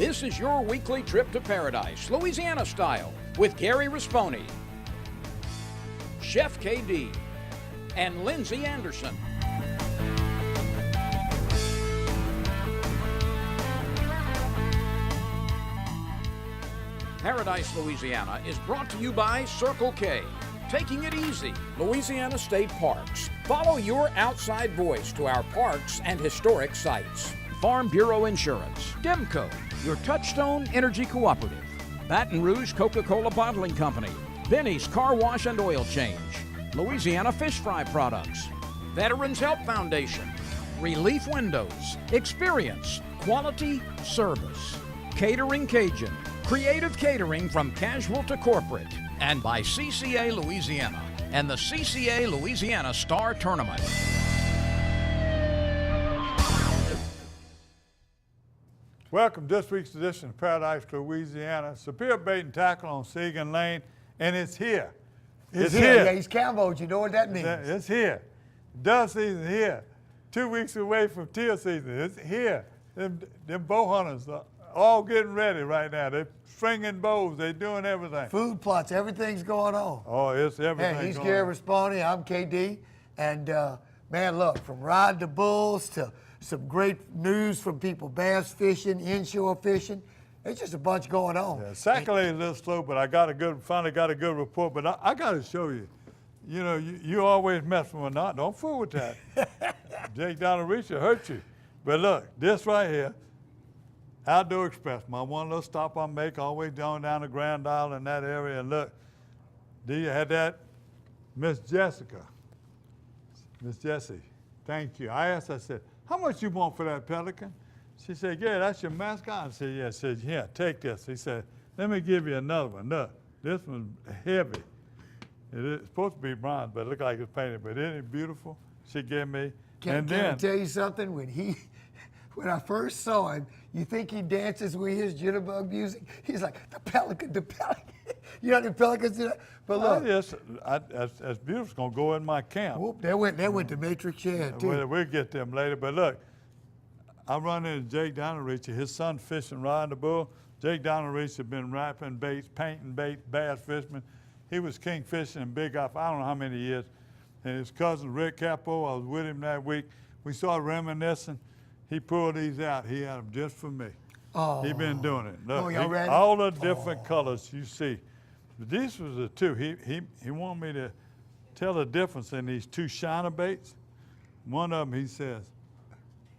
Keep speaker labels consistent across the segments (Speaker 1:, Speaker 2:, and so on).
Speaker 1: This is your weekly trip to paradise, Louisiana style, with Gary Risponi, Chef KD, and Lindsay Anderson. Paradise, Louisiana is brought to you by Circle K. Taking it easy, Louisiana State Parks. Follow your outside voice to our parks and historic sites. Farm Bureau Insurance. Demco, your Touchstone Energy Cooperative. Baton Rouge Coca-Cola Bottling Company. Benny's Car Wash and Oil Change. Louisiana Fish Fry Products. Veterans Help Foundation. Relief Windows. Experience. Quality Service. Catering Cajun. Creative catering from casual to corporate. And by CCA Louisiana and the CCA Louisiana Star Tournament.
Speaker 2: Welcome to this week's edition of Paradise, Louisiana. Superior Bait and Tackle on Seagan Lane, and it's here.
Speaker 3: It's here. Yeah, he's Campbell's. You know what that means.
Speaker 2: It's here. Dove season is here. 2 weeks away from teal season. It's here. Them bow hunters are all getting ready right now. They're stringing bows. They're doing everything.
Speaker 3: Food plots. Everything's going on.
Speaker 2: Oh, it's everything.
Speaker 3: Hey, he's Gary Risponi. I'm KD. And, man, look, from riding the bulls to some great news from people bass fishing, inshore fishing. There's just a bunch going on.
Speaker 2: Yeah, Sac-A-Lait is a little slow, but I finally got a good report. But I got to show you. You know, you always mess with me. Don't fool with that. Jake Donald Reach will hurt you. But look, this right here, Outdoor Express, my one little stop I make all the way down the Grand Isle in that area. And look, do you have that? Miss Jessica. Miss Jessie, thank you. I said, how much you want for that pelican? She said, yeah, that's your mascot? I said, yeah. I said, yeah, take this. He said, let me give you another one. Look, this one's heavy. It's supposed to be bronze, but it looked like it's painted. But isn't it beautiful? She gave me.
Speaker 3: Can I tell you something? When I first saw him, you think he dances with his jitterbug music? He's like, the pelican, the pelican. You know the pelicans do that? But look.
Speaker 2: Yes, that's beautiful. It's going to go in my camp.
Speaker 3: Whoop, they went to Matrix Shed, too.
Speaker 2: We'll get them later. But look, I run into Jake Donald-Reach, his son fishing, riding the bull. Jake Donald-Reach had been wrapping baits, painting baits, bass fisherman. He was king fishing in Big Off, I don't know how many years. And his cousin, Rick Capo, I was with him that week. We started reminiscing. He pulled these out. He had them just for me.
Speaker 3: Oh.
Speaker 2: He's been doing it. Look,
Speaker 3: y'all ready?
Speaker 2: All the different colors you see. But these was the two. He wanted me to tell the difference in these two shiner baits. One of them, he says,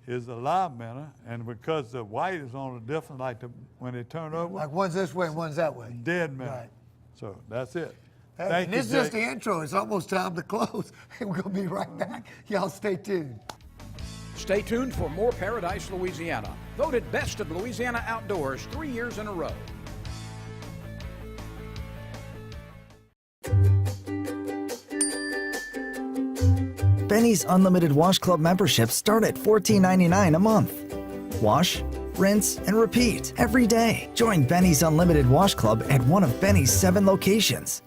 Speaker 2: is a live minnow, and because the white is on a different, like when they turn over.
Speaker 3: Like one's this way and one's that way.
Speaker 2: Dead minnow.
Speaker 3: Right.
Speaker 2: So that's it.
Speaker 3: Hey,
Speaker 2: Thank
Speaker 3: and
Speaker 2: you,
Speaker 3: this is just
Speaker 2: Jake.
Speaker 3: the intro. It's almost time to close. We're going to be right back. Y'all stay tuned.
Speaker 1: Stay tuned for more Paradise, Louisiana. Voted Best of Louisiana Outdoors 3 years in a row.
Speaker 4: Benny's Unlimited Wash Club memberships start at $14.99 a month. Wash, rinse, and repeat every day. Join Benny's Unlimited Wash Club at one of Benny's 7 locations.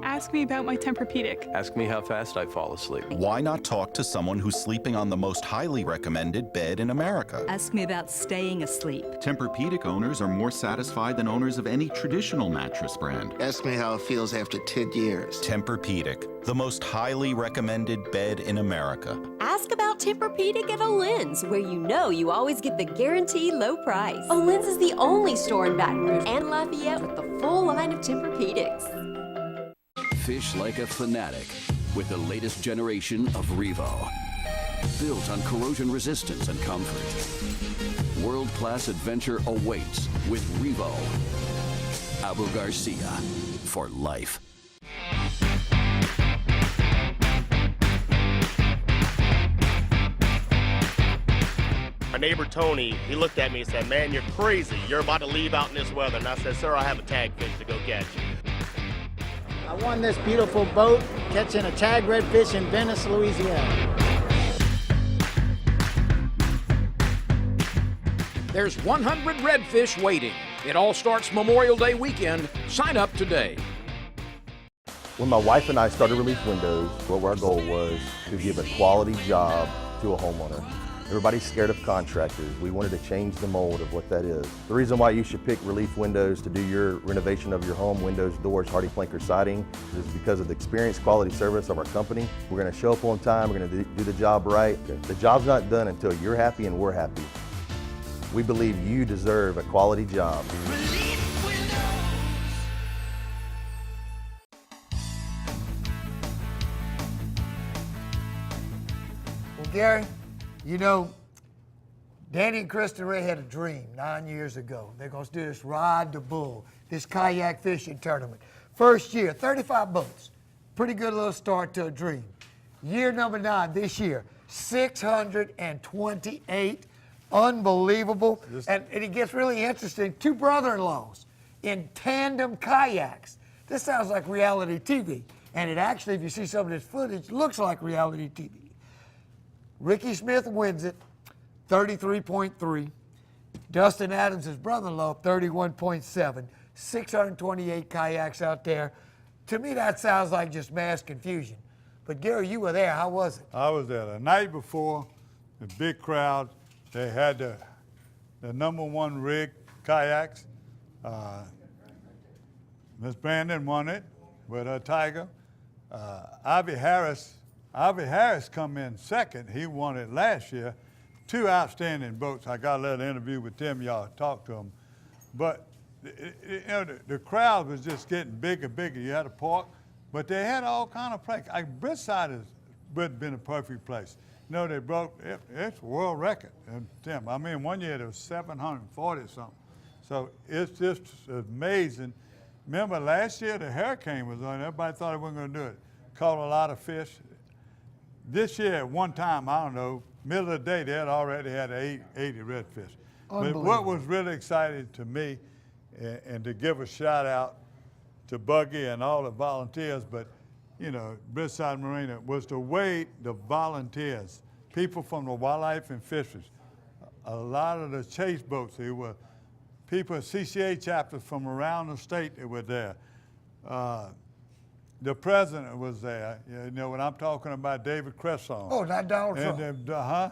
Speaker 5: Ask me about my Tempur-Pedic.
Speaker 6: Ask me how fast I fall asleep.
Speaker 7: Why not talk to someone who's sleeping on the most highly recommended bed in America?
Speaker 8: Ask me about staying asleep.
Speaker 9: Tempur-Pedic owners are more satisfied than owners of any traditional mattress brand.
Speaker 10: Ask me how it feels after 10 years.
Speaker 7: Tempur-Pedic, the most highly recommended bed in America.
Speaker 8: Ask about Tempur-Pedic at O'Lynn's, where you know you always get the guaranteed low price. O'Lynn's is the only store in Baton Rouge and Lafayette with the full line of Tempur-Pedics.
Speaker 6: Fish like a fanatic with the latest generation of Revo. Built on corrosion resistance and comfort. World-class adventure awaits with Revo. Abu Garcia for life.
Speaker 11: My neighbor Tony, he looked at me and said, man, you're crazy. You're about to leave out in this weather. And I said, sir, I have a tag fish to go catch.
Speaker 12: I won this beautiful boat catching a tag redfish in Venice, Louisiana.
Speaker 1: There's 100 redfish waiting. It all starts Memorial Day weekend. Sign up today.
Speaker 13: When my wife and I started Relief Windows, what our goal was to give a quality job to a homeowner. Everybody's scared of contractors. We wanted to change the mold of what that is. The reason why you should pick Relief Windows to do your renovation of your home, windows, doors, Hardy Planker siding, is because of the experience, quality service of our company. We're going to show up on time. We're going to do the job right. The job's not done until you're happy and we're happy. We believe you deserve a quality job.
Speaker 3: Well, Gary, you know, Danny and Kristen Ray had a dream 9 years ago. They're going to do this Ride the Bull, this kayak fishing tournament. First year, 35 boats. Pretty good little start to a dream. Year number 9 this year, 628. Unbelievable. And it gets really interesting. 2 brother-in-laws in tandem kayaks. This sounds like reality TV. And it actually, if you see some of this footage, looks like reality TV. Ricky Smith wins it, 33.3. Dustin Adams, his brother-in-law, 31.7. 628 kayaks out there. To me, that sounds like just mass confusion. But Gary, you were there. How was it?
Speaker 2: I was there the night before, the big crowd. They had the #1 rig kayaks. Miss Brandon won it with her Tiger. Ivy Harris come in second. He won it last year. 2 outstanding boats. I got a little interview with them. Y'all talk to them. But you know, the crowd was just getting bigger and bigger. You had to park, but they had all kind of places. Brookside would have been a perfect place. You know, they broke, it's a world record. And Tim, I mean, one year there was 740 something. So it's just amazing. Remember last year the hurricane was on, everybody thought it wasn't gonna do it. Caught a lot of fish. This year, at one time, I don't know, middle of the day, they had already had 80 redfish. But what was really exciting to me, and to give a shout out to Buggy and all the volunteers, but you know, Brookside Marina, was the way the volunteers, people from the wildlife and fisheries, a lot of the chase boats, they were people, CCA chapters from around the state that were there. The president was there. You know what I'm talking about, David Cresson.
Speaker 3: Oh, not Donald Trump.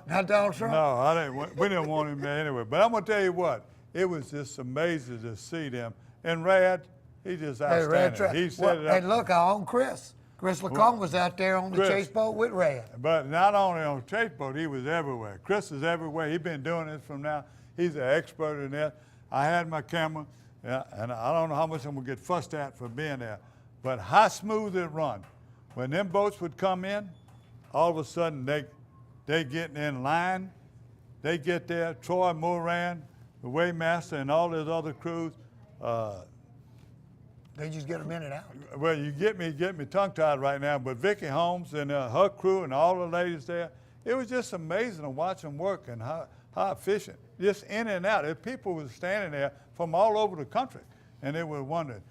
Speaker 3: Not Donald Trump?
Speaker 2: No, we didn't want him there anyway. But I'm going to tell you what, it was just amazing to see them. And Rad, he just outstanding. He set it up.
Speaker 3: And look, our own Chris Lacombe was out there on the chase boat with Rad.
Speaker 2: But not only on the chase boat, he was everywhere. Chris is everywhere. He's been doing this from now. He's an expert in that. I had my camera, and I don't know how much I'm going to get fussed at for being there. But how smooth it run. When them boats would come in, all of a sudden they getting in line. They get there, Troy Moran, the Waymaster, and all those other crews.
Speaker 3: They just get them in and out.
Speaker 2: Well, you get me tongue-tied right now, but Vicky Holmes and her crew and all the ladies there, it was just amazing to watch them work and how efficient. Just in and out. People were standing there from all over the country, and they were wondering.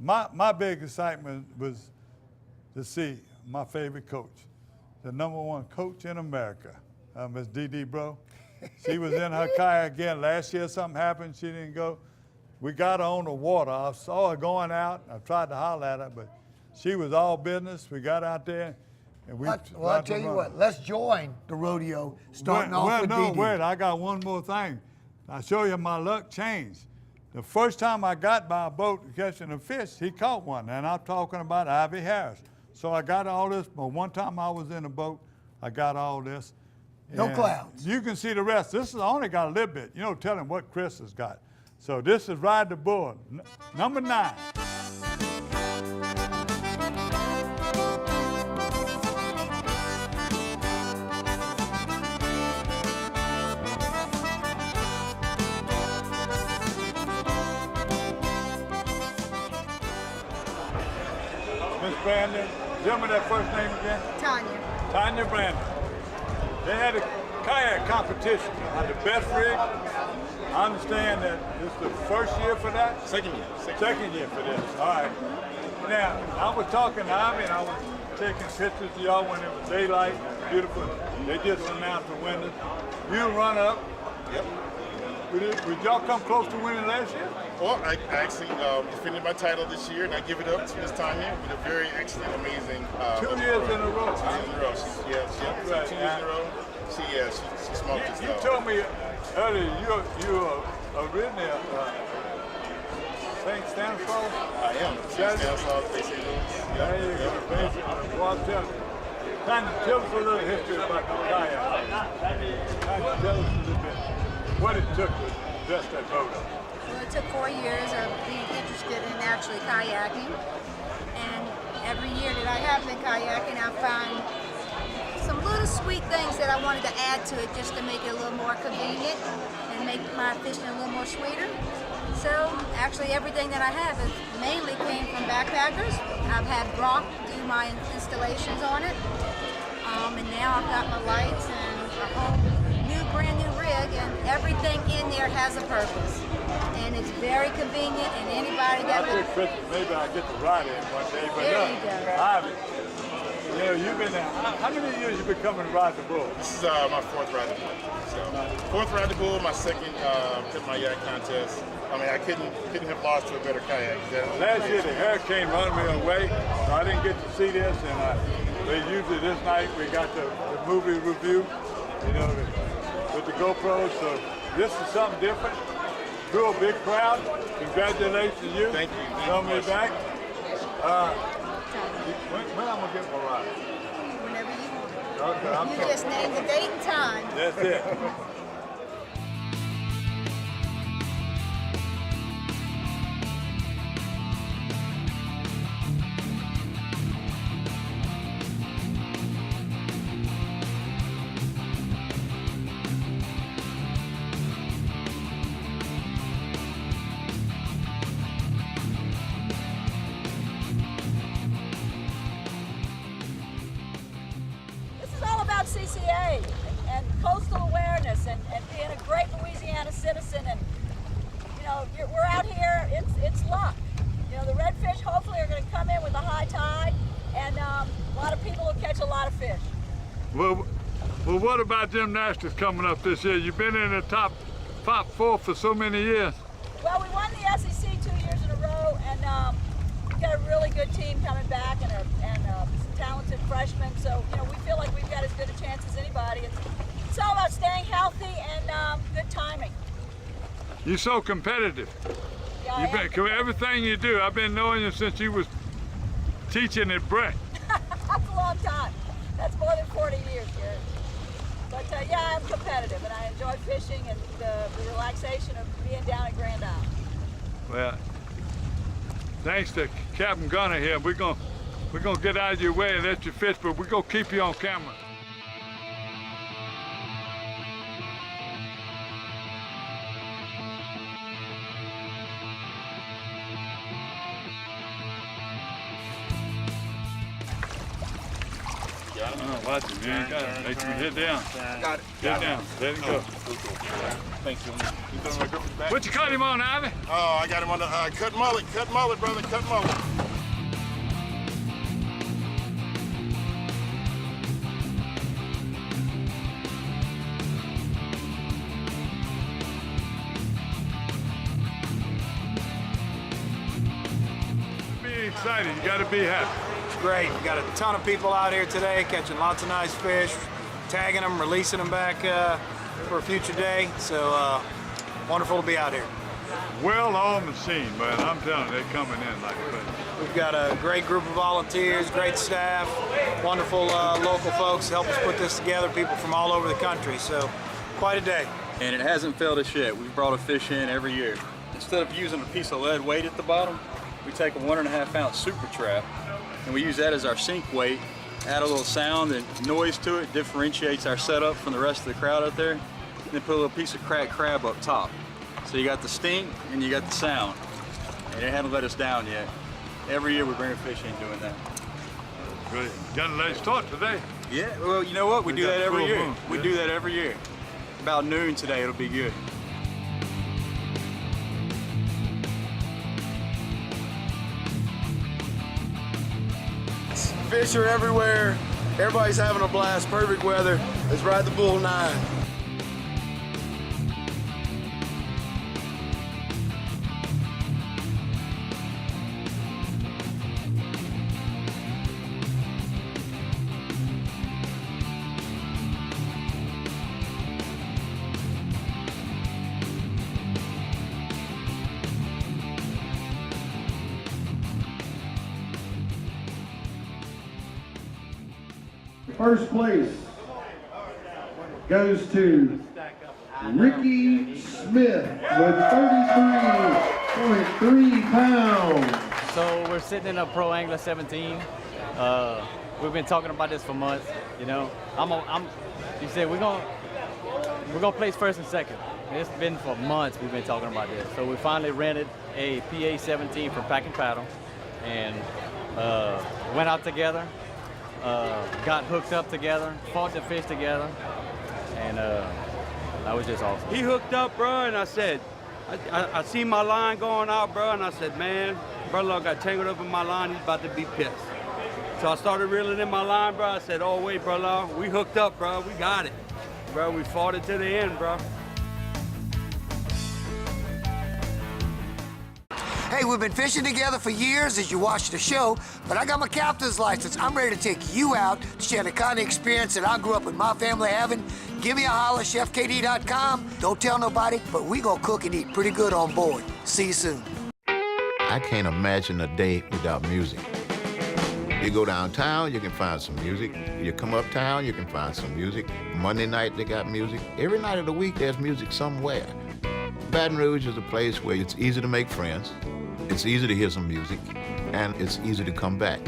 Speaker 2: My big excitement was to see my favorite coach, the #1 coach in America, Miss Dee Bro. She was in her kayak again. Last year something happened, she didn't go. We got her on the water. I saw her going out. I tried to holler at her, but she was all business. We got out there. And well,
Speaker 3: I'll tell you what, let's join the rodeo starting off with Dee Dee.
Speaker 2: Wait, I got one more thing. I'll show you my luck changed. The first time I got by a boat catching a fish, he caught one, and I'm talking about Ivy Harris. So I got all this, but one time I was in a boat, I got all this.
Speaker 3: No clouds.
Speaker 2: You can see the rest. This is only got a little bit. You know, tell him what Chris has got. So this is Ride the Bull, number 9. Brandon, tell me that first name again? Tanya Brandon. They had a kayak competition. Had the best rig. I understand that this is the first year for that?
Speaker 11: Second year.
Speaker 2: Second year for this. All right. Now, I was talking to Ivy and I was taking pictures of y'all when it was daylight. Beautiful. They just announced the winners. You run up.
Speaker 11: Yep.
Speaker 2: Would y'all come close to winning last year?
Speaker 14: Well, I actually defended my title this year, and I give it up to this time here with a very excellent, amazing.
Speaker 2: 2 years in a row.
Speaker 14: 2 years in a row. She 2 years in a row. She smoked this
Speaker 2: You told me earlier you are originally St. Stanislaus?
Speaker 14: I am. St. Stanislaus, St. Louis.
Speaker 2: There you go. Well, kind of tell us a little history about the kayak. Kind of tell us a little bit what it took to dust that boat up.
Speaker 15: Well, it took 4 years of being interested in actually kayaking. And every year that I have been kayaking, I find some little sweet things that I wanted to add to it just to make it a little more convenient and make my fishing a little more sweeter. So actually everything that I have is mainly came from backpackers. I've had Brock do my installations on it. And now I've got my lights and a whole brand new rig, and everything in there has a purpose. And it's very convenient, and anybody that would...
Speaker 2: Maybe I'll get to ride it one day, but
Speaker 15: there you go.
Speaker 2: you've been there. How many years you been coming to ride the bull?
Speaker 14: This is my 4th ride the bull. So 4th ride the bull, my 2nd Pit My Yacht contest. I mean, I couldn't have lost to a better kayak.
Speaker 2: Last year the hurricane run me away, so I didn't get to see this, and usually this night we got the movie review, with the GoPros, so this is something different. Drew a big crowd. Congratulations to you.
Speaker 14: Thank you.
Speaker 2: Tell me back. When I'm gonna get my ride?
Speaker 15: Whenever you want.
Speaker 2: Okay,
Speaker 15: you just name the date and time.
Speaker 2: That's it.
Speaker 16: CCA and coastal awareness and being a great Louisiana citizen, and we're out here, it's luck. The redfish hopefully are going to come in with a high tide, and a lot of people will catch a lot of fish.
Speaker 2: Well, what about gymnastics coming up this year? You've been in the top 4 for so many years.
Speaker 16: Well, we won the SEC 2 years in a row, and we've got a really good team coming back and talented freshmen, so we feel like we've got as good a chance as anybody. It's all about staying healthy and good timing.
Speaker 2: You're so competitive.
Speaker 16: Yeah,
Speaker 2: everything you do, I've been knowing you since you was teaching at Brett.
Speaker 16: That's a long time. That's more than 40 years, Gary. But yeah, I'm competitive, and I enjoy fishing and the relaxation of being down at Grand Isle.
Speaker 2: Well, thanks to Captain Gunner here, we're gonna get out of your way and let you fish, but we're gonna keep you on camera. Watch it, man. You got it. Make sure you hit down.
Speaker 14: Got it.
Speaker 2: Hit down. Let it go.
Speaker 14: Thanks,
Speaker 2: What you caught him on, Ivy?
Speaker 14: Oh, I got him on the cut mullet, brother, cut mullet.
Speaker 2: Be excited. You got to be happy.
Speaker 17: Great. We got a ton of people out here today catching lots of nice fish, tagging them, releasing them back for a future day. So wonderful to be out here.
Speaker 2: Well-oiled machine, man. I'm telling you, they're coming in like crazy.
Speaker 17: We've got a great group of volunteers, great staff, wonderful local folks to help us put this together, people from all over the country. So quite a day.
Speaker 18: And it hasn't failed us yet. We've brought a fish in every year. Instead of using a piece of lead weight at the bottom, we take a 1.5 ounce super trap, and we use that as our sink weight, add a little sound and noise to it, differentiates our setup from the rest of the crowd out there, and then put a little piece of cracked crab up top. So you got the stink and you got the sound, and it hasn't let us down yet. Every year we bring a fish in doing that.
Speaker 2: Great. Got a late start today.
Speaker 18: Yeah, well, you know what? We do that every year. We do that every year. About noon today, it'll be good.
Speaker 19: Fish are everywhere. Everybody's having a blast. Perfect weather. Let's ride the Bull 9.
Speaker 20: First place goes to Ricky Smith with 33.3 pounds.
Speaker 21: So we're sitting in a Pro Angler 17. We've been talking about this for months. You know, you said we're gonna place first and second. It's been for months we've been talking about this. So we finally rented a PA 17 from Pack and Paddle, and went out together, got hooked up together, fought the fish together, and that was just awesome.
Speaker 22: He hooked up, bro, and I said, I seen my line going out, bro, and I said, man, brother got tangled up in my line, he's about to be pissed. So I started reeling in my line, bro. I said, oh, wait, brother, we hooked up, bro, we got it. Bro, we fought it to the end, bro.
Speaker 3: Hey, we've been fishing together for years, as you watch the show, but I got my captain's license. I'm ready to take you out to share the kind of experience that I grew up with my family having. Give me a holler, chefkd.com. Don't tell nobody, but we gonna cook and eat pretty good on board. See you soon.
Speaker 23: I can't imagine a day without music. You go downtown, you can find some music. You come uptown, you can find some music. Monday night, they got music. Every night of the week, there's music somewhere. Baton Rouge is a place where it's easy to make friends, it's easy to hear some music, and it's easy to come back.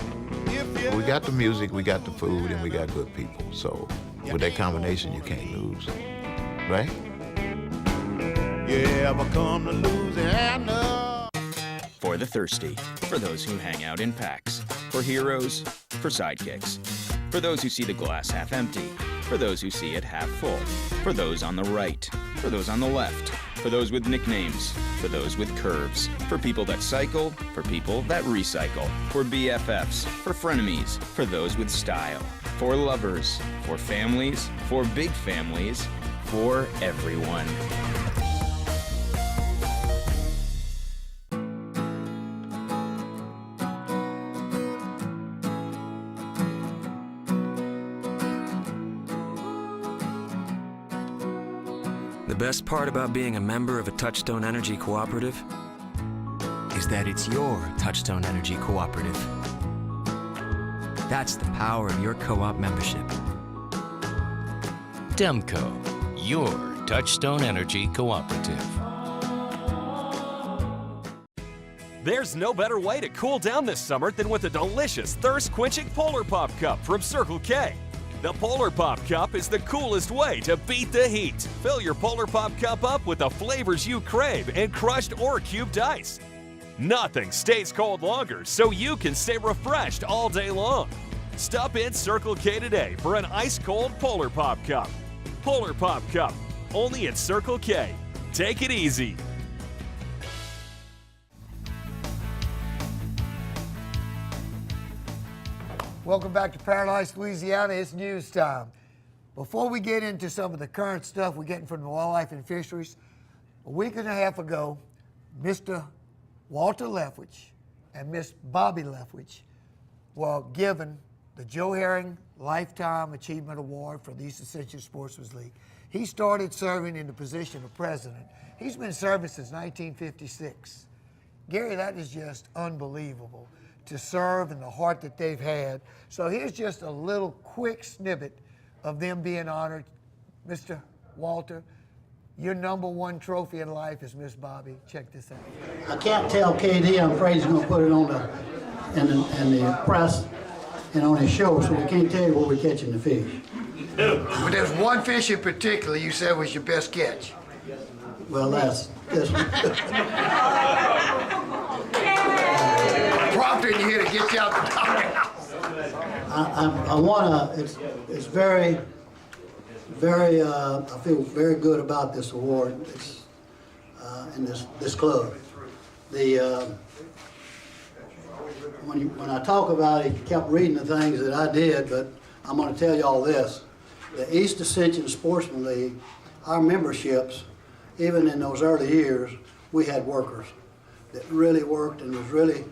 Speaker 23: We got the music, we got the food, and we got good people. So with that combination, you can't lose, right?
Speaker 24: You ever come to Louisiana?
Speaker 25: For the thirsty, for those who hang out in packs, for heroes, for sidekicks, for those who see the glass half empty, for those who see it half full, for those on the right, for those on the left, for those with nicknames, for those with curves, for people that cycle, for people that recycle, for BFFs, for frenemies, for those with style, for lovers, for families, for big families, for everyone.
Speaker 26: The best part about being a member of a Touchstone Energy Cooperative is that it's your Touchstone Energy Cooperative. That's the power of your co-op membership.
Speaker 27: Demco, your Touchstone Energy Cooperative.
Speaker 28: There's no better way to cool down this summer than with a delicious thirst-quenching Polar Pop Cup from Circle K. The Polar Pop Cup is the coolest way to beat the heat. Fill your Polar Pop Cup up with the flavors you crave in crushed or cubed ice. Nothing stays cold longer, so you can stay refreshed all day long. Stop in Circle K today for an ice-cold Polar Pop Cup. Polar Pop Cup, only at Circle K. Take it easy.
Speaker 3: Welcome back to Paradise, Louisiana. It's news time. Before we get into some of the current stuff we're getting from the Wildlife and Fisheries, a week and a half ago, Mr. Walter Leftwich and Miss Bobby Leftwich were given the Joe Herring Lifetime Achievement Award for the East Ascension Sportsman's League. He started serving in the position of president. He's been serving since 1956. Gary, that is just unbelievable to serve and the heart that they've had. So here's just a little quick snippet of them being honored. Mr. Walter, your #1 trophy in life is Miss Bobby. Check this out.
Speaker 12: I can't tell KD, I'm afraid he's going to put it on in the press and on his show, so we can't tell you where we're catching the fish.
Speaker 3: But there's one fish in particular you said was your best catch.
Speaker 12: Well, that's this one.
Speaker 3: Prompting you here to get you out the doghouse.
Speaker 12: I want to, it's very, very, I feel very good about this award and this club. When I talk about it, you kept reading the things that I did, but I'm going to tell you all this. The East Ascension Sportsman League, our memberships, even in those early years, we had workers that really worked and was really,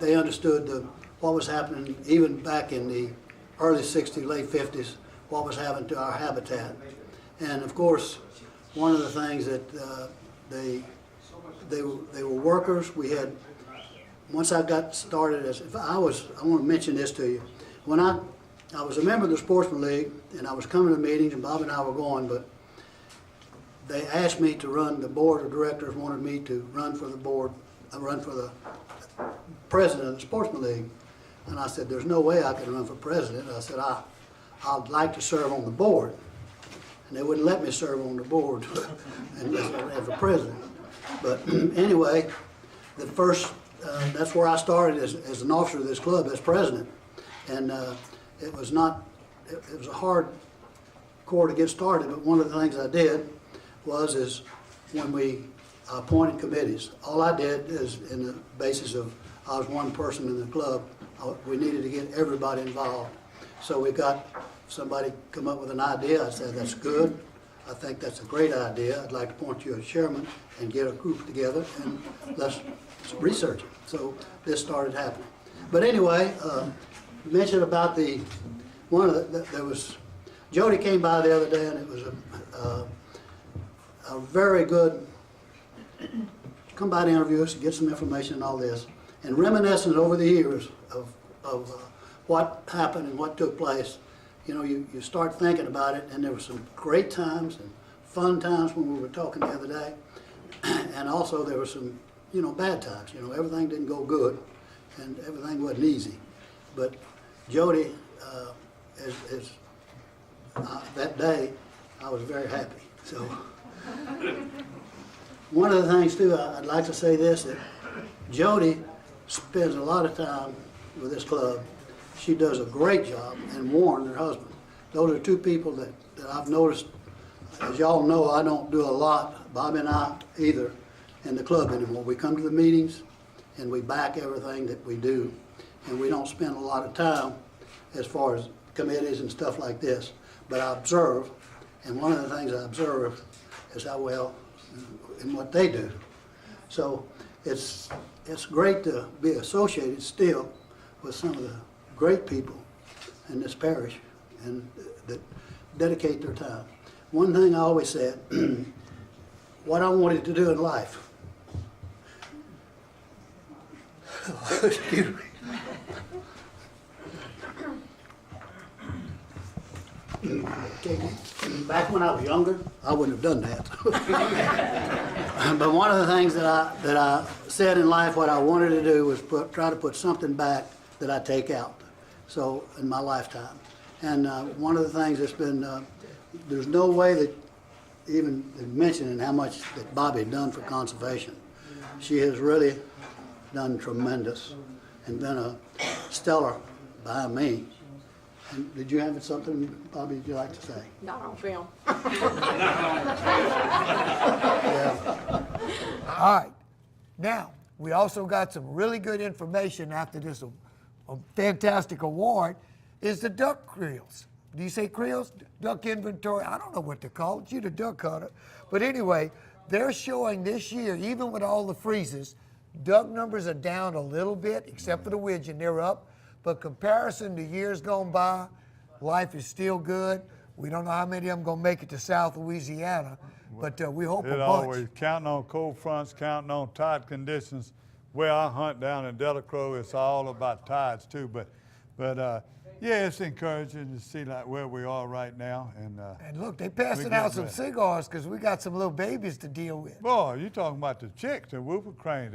Speaker 12: they understood what was happening even back in the early 60s, late 50s, what was happening to our habitat. And of course, one of the things that they were workers. We had, once I got started I want to mention this to you. When I I was a member of the Sportsman League, and I was coming to meetings, and Bob and I were going, but they asked me to run, the board of directors wanted me to run for the board, run for the president of the Sportsman League. And I said, there's no way I can run for president. I said, I'd like to serve on the board. And they wouldn't let me serve on the board unless I ran for president. But anyway, the first, that's where I started as an officer of this club, as president. And it was not, it was a hard core to get started, but one of the things I did is when we appointed committees, all I did is, in the basis of I was one person in the club, we needed to get everybody involved. So we got somebody come up with an idea. I said, that's good. I think that's a great idea. I'd like to appoint you as chairman and get a group together and let's research it. So this started happening. But anyway, you mentioned about there was, Jody came by the other day, and it was a very good, come by to interview us, get some information and all this, and reminiscing over the years of what happened and what took place. You know, you start thinking about it, and there were some great times and fun times when we were talking the other day, and also there were some, you know, bad times. You know, everything didn't go good, and everything wasn't easy. But Jody, that day, I was very happy. So, one of the things too, I'd like to say this, that Jody spends a lot of time with this club. She does a great job, and Warren, her husband. Those are two people that I've noticed. As y'all know, I don't do a lot, Bobby and I either, in the club anymore. We come to the meetings and we back everything that we do, and we don't spend a lot of time as far as committees and stuff like this. But I observe, and one of the things I observe is how well in what they do. So it's great to be associated still with some of the great people in this parish and that dedicate their time. One thing I always said, what I wanted to do in life. Excuse me. Back when I was younger, I wouldn't have done that. But one of the things that I said in life, what I wanted to do was try to put something back that I take out. So in my lifetime, and one of the things that's been, there's no way that even mentioning how much that Bobby done for conservation. She has really done tremendous and been a stellar behind me. And did you have something, Bobby, you'd like to say?
Speaker 1: Not on film.
Speaker 3: Yeah. All right. Now, we also got some really good information after this a fantastic award, is the duck creels. Do you say creels? Duck inventory? I don't know what they're called. You're the duck hunter. But anyway, they're showing this year, even with all the freezes, duck numbers are down a little bit, except for the widgeon, they're up. But comparison to years gone by, life is still good. We don't know how many of them going to make it to South Louisiana, but we hope a bunch.
Speaker 2: Always counting on cold fronts, counting on tide conditions. Where I hunt down in Delacroix, it's all about tides too. But yeah, it's encouraging to see like where we are right now.
Speaker 3: And look, they passing out some cigars because we got some little babies to deal with.
Speaker 2: Boy, you talking about the chicks, the whooping cranes.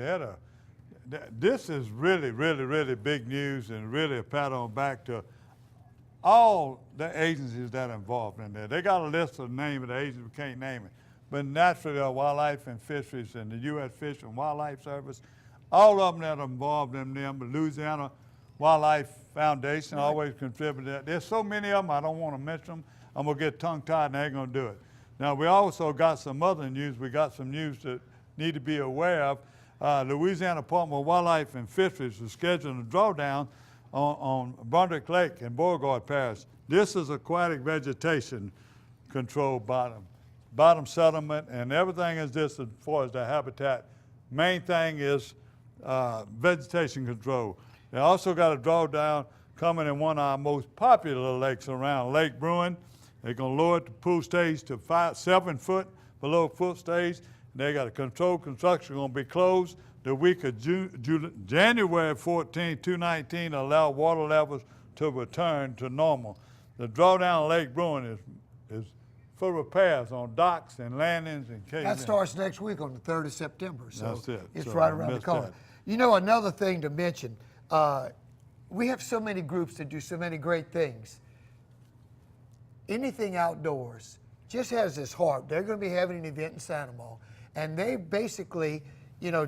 Speaker 2: This is really, really, really big news, and really a pat on the back to all the agencies that are involved in there. They got a list of the name of the agencies, we can't name it. But naturally, Wildlife and Fisheries and the U.S. Fish and Wildlife Service, all of them that are involved in them. The Louisiana Wildlife Foundation always contributed. There's so many of them, I don't want to mention them. I'm going to get tongue-tied and I ain't going to do it. Now, we also got some other news. We got some news that need to be aware of. Louisiana Department of Wildlife and Fisheries is scheduling a drawdown on Brunswick Lake in Beauregard Parish. This is aquatic vegetation control bottom settlement, and everything is this as far as the habitat. Main thing is vegetation control. They also got a drawdown coming in one of our most popular lakes around, Lake Bruin. They're going to lower the pool stage to 7 foot below foot stage. They got a controlled construction going to be closed the week of January 14, 2019, allow water levels to return to normal. The drawdown Lake Bruin is for repairs on docks and landings and caves.
Speaker 3: That starts next week on the 3rd of September, so
Speaker 2: That's it.
Speaker 3: it's
Speaker 2: So
Speaker 3: right
Speaker 2: I
Speaker 3: around the
Speaker 2: missed
Speaker 3: corner.
Speaker 2: that.
Speaker 3: You know, another thing to mention, we have so many groups that do so many great things. Anything outdoors just has this heart. They're going to be having an event in Santa Monica, and they basically, you know,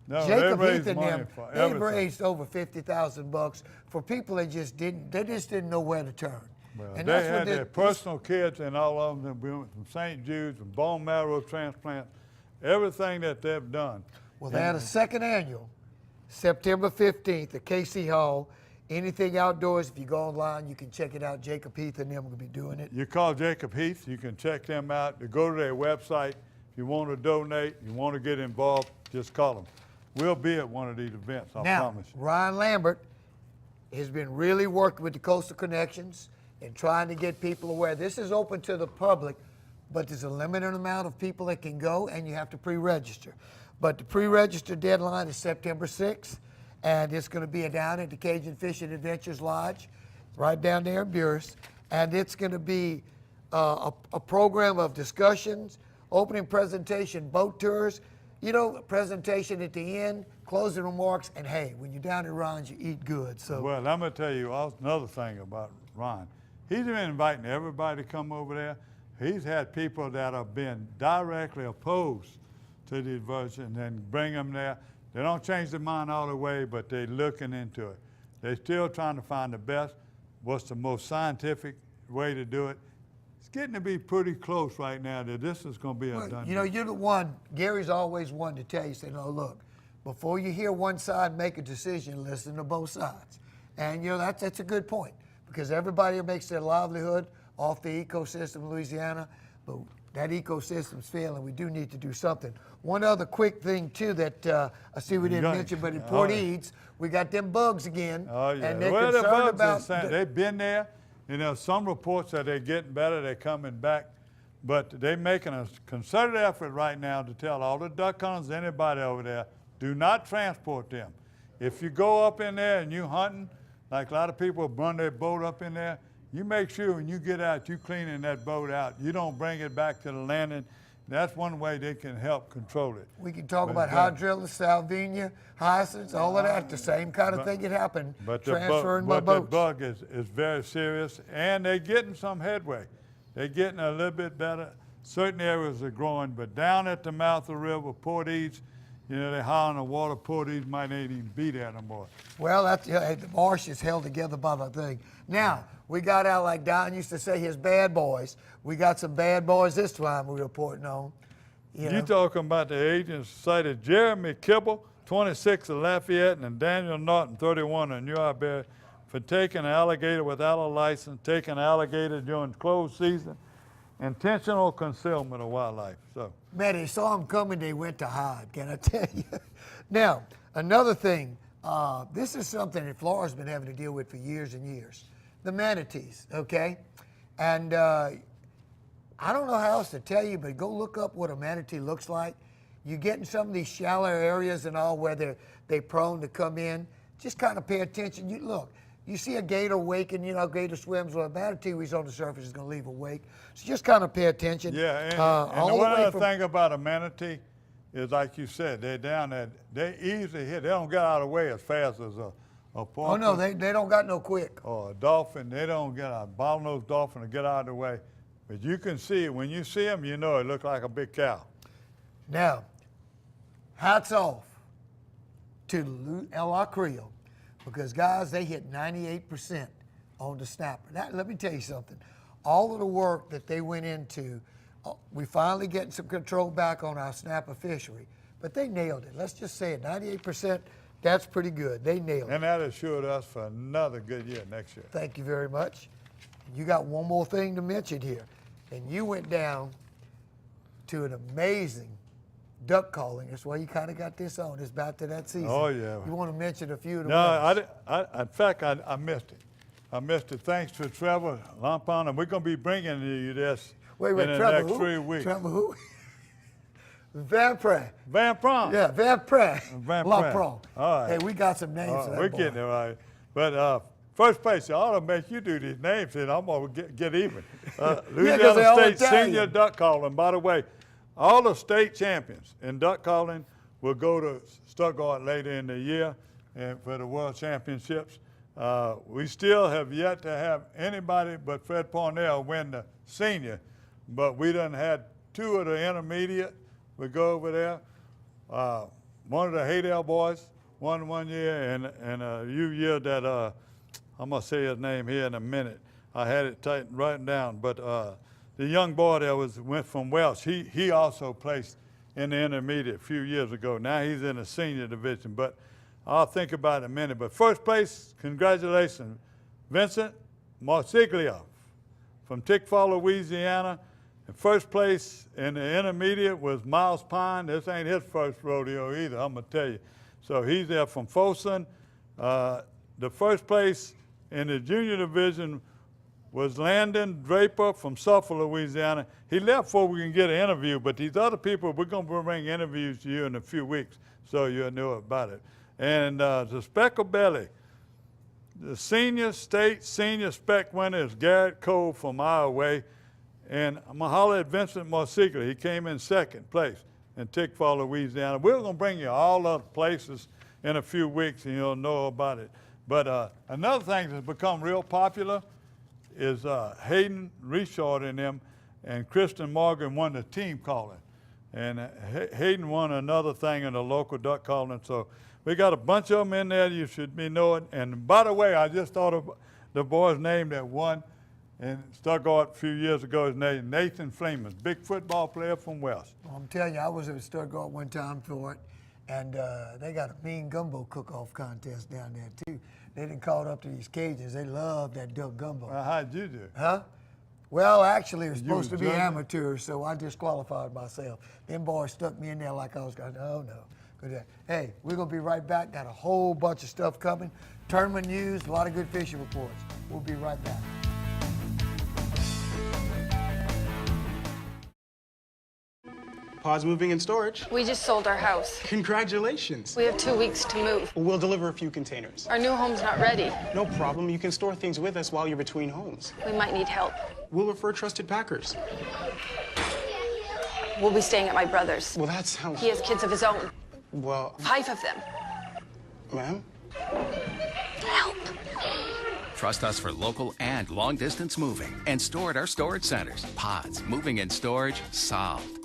Speaker 2: No,
Speaker 3: Jacob
Speaker 2: they raise
Speaker 3: Heath and
Speaker 2: money
Speaker 3: them,
Speaker 2: for
Speaker 3: they've
Speaker 2: everything.
Speaker 3: raised over $50,000 for people they just didn't know where to turn.
Speaker 2: Well,
Speaker 3: And
Speaker 2: they
Speaker 3: that's what
Speaker 2: had their personal kids, and all of them went from St. Jude's and bone marrow transplant, everything that they've done.
Speaker 3: Well, they had a second annual, September 15th at KC Hall. Anything outdoors, if you go online, you can check it out. Jacob Heath and them will be doing it.
Speaker 2: You call Jacob Heath, you can check them out. You go to their website. If you want to donate, you want to get involved, just call them. We'll be at one of these events, I
Speaker 3: Now,
Speaker 2: promise you.
Speaker 3: Ryan Lambert has been really working with the Coastal Connections and trying to get people aware. This is open to the public, but there's a limited amount of people that can go, and you have to pre-register. But the pre-register deadline is September 6th, and it's going to be down at the Cajun Fishing Adventures Lodge, right down there in Buras. And it's going to be a program of discussions, opening presentation, boat tours, you know, presentation at the end, closing remarks, and hey, when you're down at Ron's, you eat good. So
Speaker 2: Well, I'm going to tell you another thing about Ron. He's been inviting everybody to come over there. He's had people that have been directly opposed to the diversion and bring them there. They don't change their mind all the way, but they're looking into it. They're still trying to find the best, what's the most scientific way to do it. It's getting to be pretty close right now that this is going to be a done
Speaker 3: you know,
Speaker 2: deal.
Speaker 3: you're the one, Gary's always one to tell you, say, no, look, before you hear one side make a decision, listen to both sides. And, you know, that's a good point, because everybody makes their livelihood off the ecosystem of Louisiana, but that ecosystem's failing. We do need to do something. One other quick thing, too, that I see we didn't mention, but in Port Eads, we got them bugs again.
Speaker 2: Oh, yeah.
Speaker 3: And they're
Speaker 2: Well, the
Speaker 3: concerned
Speaker 2: bugs
Speaker 3: about...
Speaker 2: they've been there. You know, some reports that they're getting better, they're coming back. But they're making a concerted effort right now to tell all the duck hunters, anybody over there, do not transport them. If you go up in there and you hunting, like a lot of people run their boat up in there, you make sure when you get out, you cleaning that boat out. You don't bring it back to the landing. That's one way they can help control it.
Speaker 3: We can talk
Speaker 2: But
Speaker 3: about hydrilla, salvinia, hyacinths, all of that. The same kind of thing that happened, transferring by
Speaker 2: the
Speaker 3: boats.
Speaker 2: bug is very serious, and they're getting some headway. They're getting a little bit better. Certain areas are growing, but down at the mouth of the river, Port Eads, you know, they're high on the water. Port Eads might not even be there no more.
Speaker 3: Well, that's, the marsh is held together by the thing. Now, we got out, like Don used to say, his bad boys. We got some bad boys this time we're reporting on. You know.
Speaker 2: You talking about the agents cited Jeremy Kibble, 26 of Lafayette, and Daniel Norton, 31 of New Iberia, for taking an alligator without a license, taking an alligator during closed season, intentional concealment of wildlife. So,
Speaker 3: Man, they saw him coming, they went to hide, can I tell you? Now, another thing, this is something that Florida's been having to deal with for years and years. The manatees, okay? And I don't know how else to tell you, but go look up what a manatee looks like. You get in some of these shallow areas and all where they're prone to come in. Just kind of pay attention. Look, you see a gator waking, you know, gator swims, or a manatee who's on the surface is going to leave a wake. So just kind of pay attention.
Speaker 2: yeah, and
Speaker 3: all the
Speaker 2: one
Speaker 3: way
Speaker 2: other
Speaker 3: from,
Speaker 2: thing about a manatee is, like you said, they're down there, they easily hit. They don't get out of the way as fast as a
Speaker 3: oh, no, they don't got no quick.
Speaker 2: or a dolphin. They don't get a bottlenose dolphin to get out of the way. But you can see it. When you see them, you know it looks like a big cow.
Speaker 3: Now, hats off to L.R. Creel, because, guys, they hit 98% on the snapper. Now, let me tell you something. All of the work that they went into, we finally getting some control back on our snapper fishery, but they nailed it. Let's just say it, 98%, that's pretty good. They nailed it.
Speaker 2: And that assured us for another good year next year.
Speaker 3: Thank you very much. You got one more thing to mention here. And you went down to an amazing duck calling. That's why you kind of got this on. It's about to that season.
Speaker 2: Oh, yeah.
Speaker 3: You want to mention a few of the
Speaker 2: No,
Speaker 3: ones?
Speaker 2: in fact, I missed it. I missed it thanks to Trevor Lampon, and we're going to be bringing you this
Speaker 3: Wait,
Speaker 2: in the
Speaker 3: Trevor
Speaker 2: next
Speaker 3: who?
Speaker 2: 3 weeks.
Speaker 3: Trevor who? Van Pran.
Speaker 2: Van Pran.
Speaker 3: Yeah, Van Pran.
Speaker 2: Van
Speaker 3: Lampron.
Speaker 2: Pran. All right.
Speaker 3: Hey, we got some names for that
Speaker 2: We're
Speaker 3: boy.
Speaker 2: getting it right. But First place, I ought to make you do these names, and I'm going to get even.
Speaker 3: 'cause they
Speaker 2: Louisiana
Speaker 3: all
Speaker 2: State
Speaker 3: Italian.
Speaker 2: Senior Duck Calling. By the way, all the state champions in duck calling will go to Stuttgart later in the year and for the World Championships. We still have yet to have anybody but Fred Parnell win the senior, but we done had 2 of the intermediate. We go over there. One of the Haydale boys won 1 year, and a year that I'm gonna say his name here in a minute. I had it tightened right down, but the young boy that went from Welsh, he also placed in the intermediate a few years ago. Now he's in the senior division, but I'll think about it in a minute. But first place, congratulations, Vincent Marsiglia from Tickfaw, Louisiana. And first place in the intermediate was Miles Pine. This ain't his first rodeo either, I'm gonna tell you. So he's there from Folsom. The first place in the junior division was Landon Draper from Suffolk, Louisiana. He left before we can get an interview, but these other people, we're gonna bring interviews to you in a few weeks, so you'll know about it. And the Speckled Belly, the state senior spec winner is Garrett Cole from Iowa. And I'm gonna holler at Vincent Marsiglia. He came in second place in Tickfaw, Louisiana. We're gonna bring you all other places in a few weeks and you'll know about it. But another thing that's become real popular is Hayden Richard and them, and Kristen Morgan won the team calling. And Hayden won another thing in the local duck calling. So we got a bunch of them in there you should be knowing. And by the way, I just thought of the boy's name that won in Stuttgart a few years ago. His name Nathan Fleeman, big football player from Welsh.
Speaker 3: Well, I'm telling you, I was at Stuttgart one time for it, and they got a mean gumbo cook-off contest down there too. They didn't call it up to these Cajuns. They love that duck gumbo.
Speaker 2: How'd you do?
Speaker 3: Huh? Well, actually, it was
Speaker 2: You
Speaker 3: supposed to
Speaker 2: was
Speaker 3: be
Speaker 2: judging?
Speaker 3: amateur, so I disqualified myself. Them boys stuck me in there like I was going, oh no. Good. Hey, we're going to be right back. Got a whole bunch of stuff coming. Tournament news, a lot of good fishing reports. We'll be right back.
Speaker 1: Pause moving and storage.
Speaker 4: We just sold our house.
Speaker 1: Congratulations.
Speaker 4: We have 2 weeks to move.
Speaker 1: We'll deliver a few containers.
Speaker 4: Our new home's not ready.
Speaker 1: No problem. You can store things with us while you're between homes.
Speaker 4: We might need help.
Speaker 1: We'll refer trusted packers.
Speaker 4: We'll be staying at my brother's.
Speaker 1: Well, that sounds...
Speaker 4: He has kids of his own.
Speaker 1: Well...
Speaker 4: 5 of them.
Speaker 1: Ma'am?
Speaker 4: Help.
Speaker 27: Trust us for local and long-distance moving and store at our storage centers. Pods, moving and storage, solved.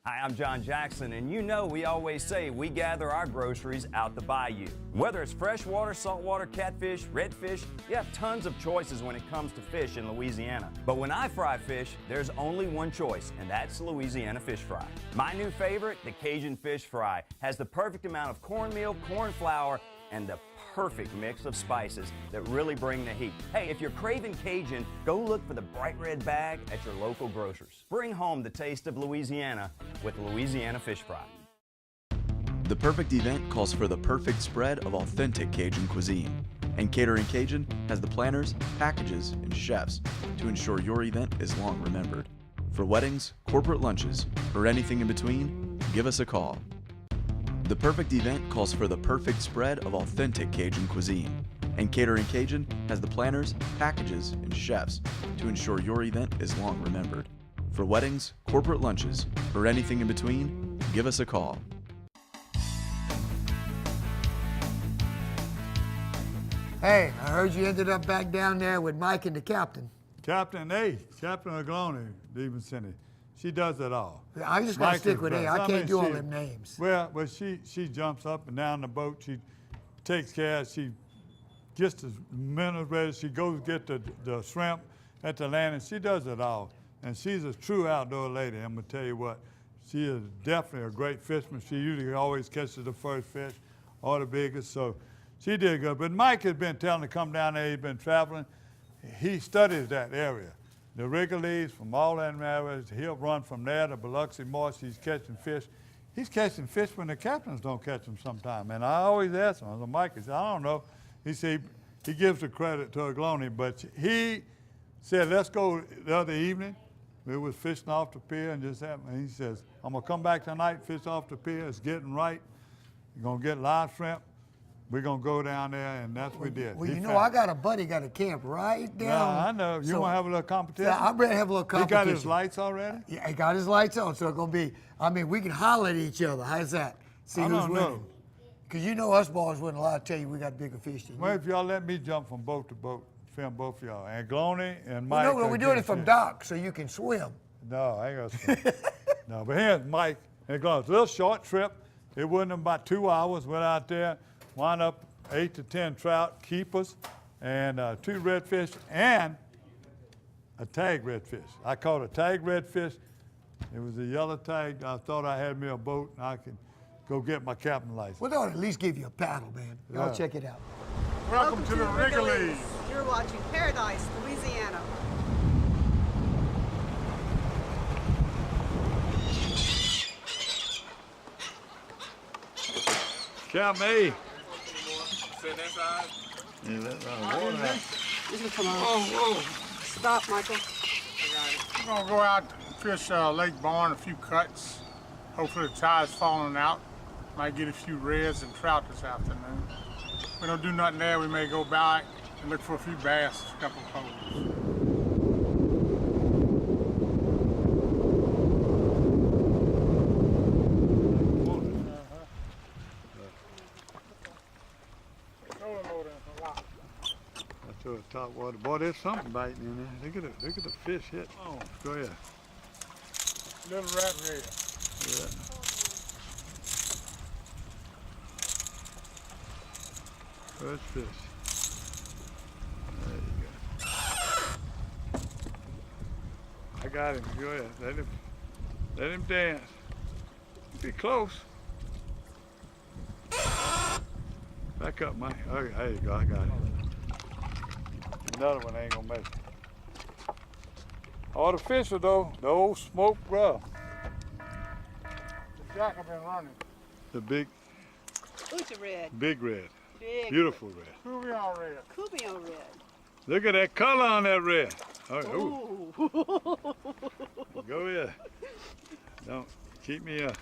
Speaker 5: Hi, I'm John Jackson, and you know we always say we gather our groceries out the bayou. Whether it's freshwater, saltwater, catfish, redfish, you have tons of choices when it comes to fish in Louisiana. But when I fry fish, there's only one choice, and that's Louisiana fish fry. My new favorite, the Cajun fish fry, has the perfect amount of cornmeal, corn flour, and the perfect mix of spices that really bring the heat. Hey, if you're craving Cajun, go look for the bright red bag at your local grocers. Bring home the taste of Louisiana with Louisiana Fish Fry.
Speaker 6: The perfect event calls for the perfect spread of authentic Cajun cuisine. And Catering Cajun has the planners, packages, and chefs to ensure your event is long remembered. For weddings, corporate lunches, or anything in between, give us a call. The perfect event calls for the perfect spread of authentic Cajun cuisine. And Catering Cajun has the planners, packages, and chefs to ensure your event is long remembered. For weddings, corporate lunches, or anything in between, give us a call.
Speaker 3: Hey, I heard you ended up back down there with Mike and the captain.
Speaker 2: Captain Agloni, Stevenson. She does it all.
Speaker 3: I just got to
Speaker 2: Mike
Speaker 3: stick
Speaker 2: is
Speaker 3: with A.
Speaker 2: best.
Speaker 3: I can't do all
Speaker 2: she-
Speaker 3: them names.
Speaker 2: Well, she jumps up and down the boat. She takes care. She gets the minnows ready. She goes get the shrimp at the landing. She does it all. And she's a true outdoor lady, I'm going to tell you what. She is definitely a great fisherman. She usually always catches the first fish or the biggest, so she did good. But Mike has been telling her to come down there. He's been traveling. He studies that area. The Wrigley's, from all that areas, he'll run from there to Biloxi Marsh. He's catching fish. He's catching fish when the captains don't catch them sometime. And I always ask him, I said, Mike, he said, I don't know. He said, he gives the credit to Agloni, but he said, let's go the other evening. We was fishing off the pier and just happened. And he says, I'm gonna come back tonight, fish off the pier. It's getting right. You're gonna get live shrimp. we're going to go down there, and that's what we did.
Speaker 3: Well,
Speaker 2: He
Speaker 3: you know,
Speaker 2: found-
Speaker 3: I got a buddy got a camp right down.
Speaker 2: Nah, I know. You want to have a little competition?
Speaker 3: Yeah, I'm ready to have a little competition.
Speaker 2: He got his lights already?
Speaker 3: Yeah, he got his lights on, so it's going to be, I mean, we can holler at each other. How's that? See
Speaker 2: I
Speaker 3: who's
Speaker 2: don't know.
Speaker 3: winning. Because you know us boys wouldn't lie to tell you we got bigger fish than
Speaker 2: Well,
Speaker 3: you.
Speaker 2: if y'all let me jump from boat to boat, film both of y'all. And Gloney and
Speaker 3: Well,
Speaker 2: Mike.
Speaker 3: no, we're doing it from dock so you can swim.
Speaker 2: No, I ain't gonna swim. No, but here's Mike and Gloney. It's a little short trip. It wasn't about 2 hours. Went out there, wound up 8 to 10 trout, keepers, and 2 redfish, and a tag redfish. I caught a tag redfish. It was a yellow tag. I thought I had me a boat and I could go get my captain license.
Speaker 3: Well, they'll at least give you a paddle, man. Y'all
Speaker 2: Yeah.
Speaker 3: check it out.
Speaker 14: Welcome to the Wrigley's.
Speaker 7: You're watching Paradise, Louisiana.
Speaker 2: Count me.
Speaker 14: Sit inside.
Speaker 2: Yeah, that's water.
Speaker 7: Come on.
Speaker 14: Whoa.
Speaker 7: Stop, Michael.
Speaker 14: We're gonna go out and fish Lake Barn, a few cuts. Hopefully the tide's falling out. Might get a few reds and trout this afternoon. If we don't do nothing there, we may go back and look for a few bass, a couple of poles.
Speaker 2: That's the top water. Boy, there's something biting in there. Look at the fish hit.
Speaker 14: Oh.
Speaker 2: Go ahead.
Speaker 14: Little rat red.
Speaker 2: Yeah. First fish. There you go. I got him. Go ahead. Let him dance. Be close. Back up, Mike. Okay, there you go. I got him. Another one ain't gonna make it. Artificial though, the old smoked rub.
Speaker 14: The jack have been running.
Speaker 2: The big
Speaker 7: Who's a red?
Speaker 2: red.
Speaker 7: Big
Speaker 2: Beautiful red.
Speaker 14: Cuvion red.
Speaker 7: Cuvion red.
Speaker 2: Look at that color on that red. Oh, ooh.
Speaker 7: Ooh.
Speaker 2: Go ahead. Don't keep me up.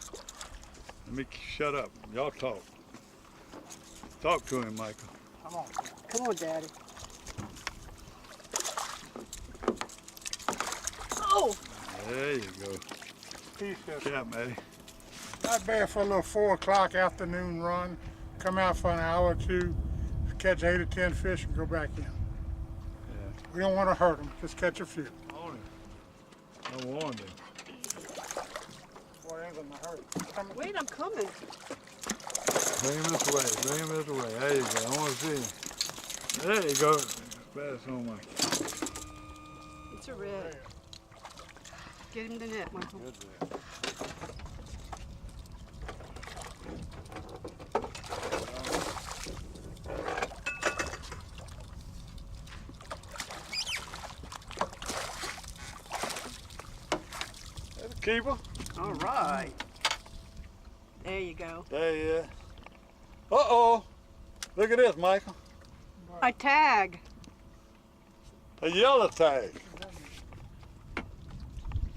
Speaker 2: Let me shut up. Y'all talk. Talk to him, Michael.
Speaker 14: Come on.
Speaker 7: Come on, Daddy. Oh!
Speaker 2: There you go.
Speaker 14: Peace,
Speaker 2: Cap, Eddie.
Speaker 14: Not bad for a little 4 o'clock afternoon run. Come out for an hour or two, catch 8 or 10 fish and go back in.
Speaker 2: Yeah.
Speaker 14: We don't want to hurt them, just catch a few.
Speaker 2: I warned him.
Speaker 14: Boy, ain't gonna hurt.
Speaker 7: Wait, I'm coming.
Speaker 2: Bring him this way. Bring him this way. There you go. I want to see him. There you go. Pass on, Michael.
Speaker 7: It's a red. Get him the net, Michael.
Speaker 2: Good there. That's a keeper.
Speaker 7: All right. There you go.
Speaker 2: There you is. Uh-oh. Look at this, Michael.
Speaker 7: A tag.
Speaker 2: A yellow tag.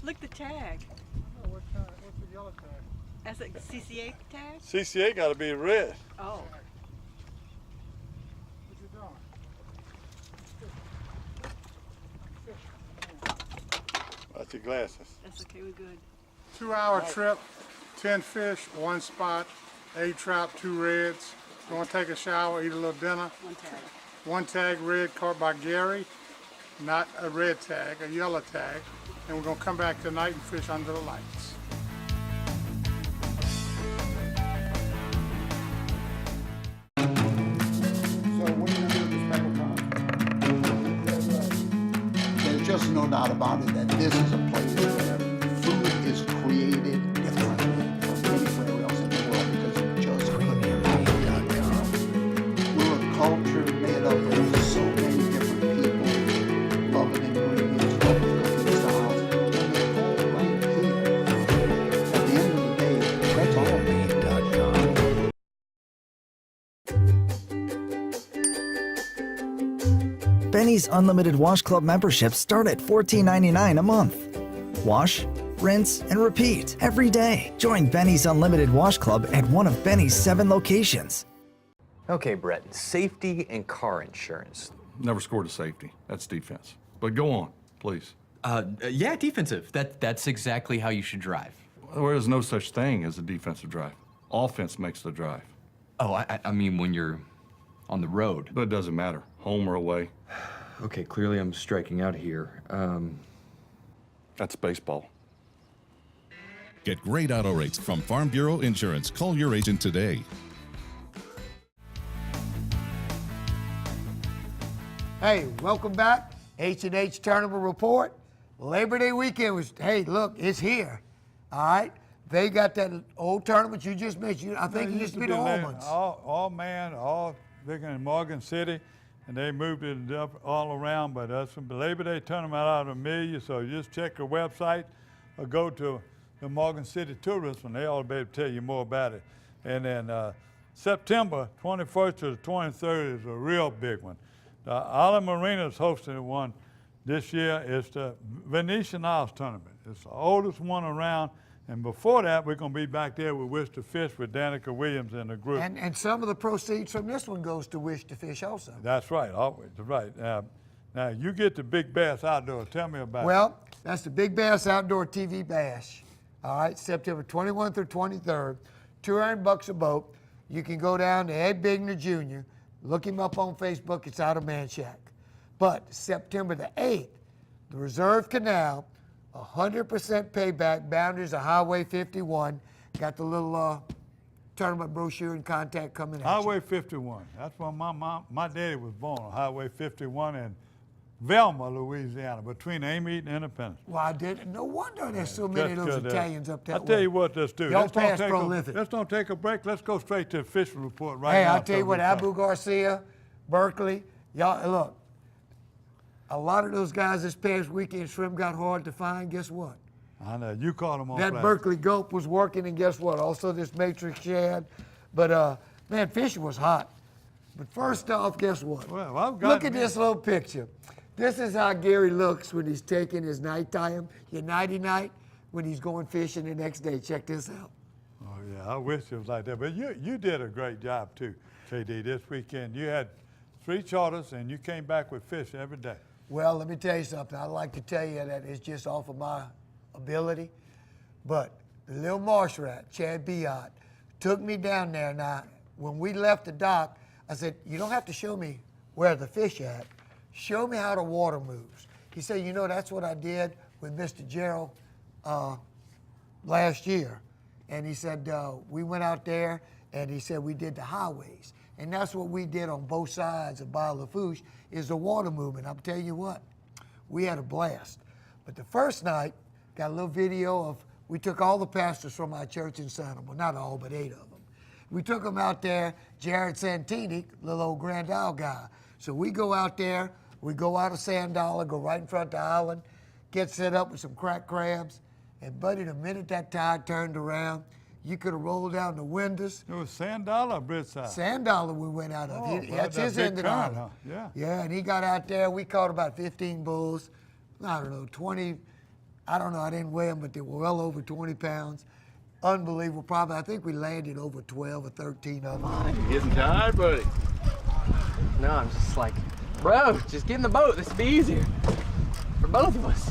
Speaker 7: Look the tag.
Speaker 14: Oh, what's the yellow tag?
Speaker 7: That's a CCA tag?
Speaker 2: CCA got to be red.
Speaker 7: Oh.
Speaker 14: What you doing?
Speaker 2: Watch your glasses.
Speaker 7: That's okay, we're good.
Speaker 14: 2-hour trip, 10 fish, 1 spot, 8 trout, 2 reds. Going to take a shower, eat a little dinner.
Speaker 7: 1 tag.
Speaker 14: 1 tag red caught by Gary, not a red tag, a yellow tag. And we're going to come back tonight and fish under the lights.
Speaker 8: There's just no doubt about it that this is a place where food is created differently from anywhere else in the world because it just couldn't be made. We're a culture made up of so many different people, loving ingredients, loving cooking styles, and they're all right here. At the end of the day, that's all made.com.
Speaker 9: Benny's Unlimited Wash Club memberships start at $14.99 a month. Wash, rinse, and repeat every day. Join Benny's Unlimited Wash Club at one of Benny's 7 locations.
Speaker 10: Okay, Brett, safety and car insurance.
Speaker 11: Never scored a safety. That's defense. But go on, please.
Speaker 13: Yeah, defensive. That's exactly how you should drive.
Speaker 11: There is no such thing as a defensive drive. Offense makes the drive.
Speaker 13: Oh, I mean when you're on the road.
Speaker 11: But it doesn't matter, home or away.
Speaker 13: Okay, clearly I'm striking out here.
Speaker 11: That's baseball.
Speaker 15: Get great auto rates from Farm Bureau Insurance. Call your agent today.
Speaker 3: Hey, welcome back. H&H Tournament Report. Labor Day weekend was, hey, look, it's here. All right? They got that old tournament you just mentioned. I think it used to be the Almonds.
Speaker 2: All big in Morgan City, and they moved it up all around. But that's a Labor Day tournament out of Amelia, so just check the website or go to the Morgan City Tourist, and they ought to be able to tell you more about it. And then September 21st to the 23rd is a real big one. The Island Marina is hosting one this year. It's the Venetian Isles Tournament. It's the oldest one around. And before that, we're going to be back there with Wish to Fish with Danica Williams and the group.
Speaker 3: And some of the proceeds from this one goes to Wish to Fish also.
Speaker 2: That's right, always, right. Now, you get the Big Bass Outdoor. Tell me about it.
Speaker 3: Well, that's the Big Bass Outdoor TV Bash. All right, September 21st through 23rd. $200 a boat. You can go down to Ed Bigner Jr., look him up on Facebook. It's out of Manchac. But September the 8th, the Reserve Canal, 100% payback, boundaries of Highway 51. Got the little tournament brochure and contact coming out.
Speaker 2: Highway 51. That's where my daddy was born, on Highway 51 in Velma, Louisiana, between Amite and Independence.
Speaker 3: Well, I didn't. No wonder there's so many of those Italians up that way.
Speaker 2: I'll tell you what, let's do.
Speaker 3: Y'all past prolific.
Speaker 2: Let's don't take a break. Let's go straight to the fishing report right now.
Speaker 3: Hey, I'll tell you what, Abu Garcia, Berkeley, y'all, look, a lot of those guys this past weekend, shrimp got hard to find. Guess what?
Speaker 2: I know, you caught them on
Speaker 3: That
Speaker 2: flat.
Speaker 3: Berkeley gulp was working, and guess what? Also this matrix shad. But, man, fishing was hot. But first off, guess what?
Speaker 2: Well, I've got
Speaker 3: Look at this little picture. This is how Gary looks when he's taking his nighttime, your nighty night, when he's going fishing the next day. Check this out.
Speaker 2: Oh, yeah, I wish it was like that. But you did a great job, too, KD, this weekend. You had 3 charters, and you came back with fish every day.
Speaker 3: Well, let me tell you something. I'd like to tell you that it's just off of my ability. But the little marsh rat, Chad Biot, took me down there. Now, when we left the dock, I said, you don't have to show me where the fish at. Show me how the water moves. He said, you know, that's what I did with Mr. Gerald last year. And he said, we went out there, and he said we did the highways. And that's what we did on both sides of Bayou Lafourche, is the water movement. I'm telling you what, we had a blast. But the first night, got a little video of, we took all the pastors from our church in Sanibel, not all, but 8 of them. We took them out there, Jared Santini, little old Grand Isle guy. So we go out there, we go out of Sand Dollar, go right in front of the island, get set up with some cracked crabs, and buddy, the minute that tide turned around, you could have rolled down the windows.
Speaker 2: It was Sand Dollar, Britside.
Speaker 3: Sand Dollar we went out of.
Speaker 2: Oh,
Speaker 3: That's
Speaker 2: that
Speaker 3: his
Speaker 2: big
Speaker 3: end of the
Speaker 2: current,
Speaker 3: island.
Speaker 2: huh? Yeah.
Speaker 3: Yeah, and he got out there. We caught about 15 bulls. I don't know, 20, I don't know, I didn't weigh them, but they were well over 20 pounds. Unbelievable. Probably, I think we landed over 12 or 13 of them.
Speaker 22: You getting tired, buddy?
Speaker 21: No, I'm just like, bro, just get in the boat. This will be easier for both of us.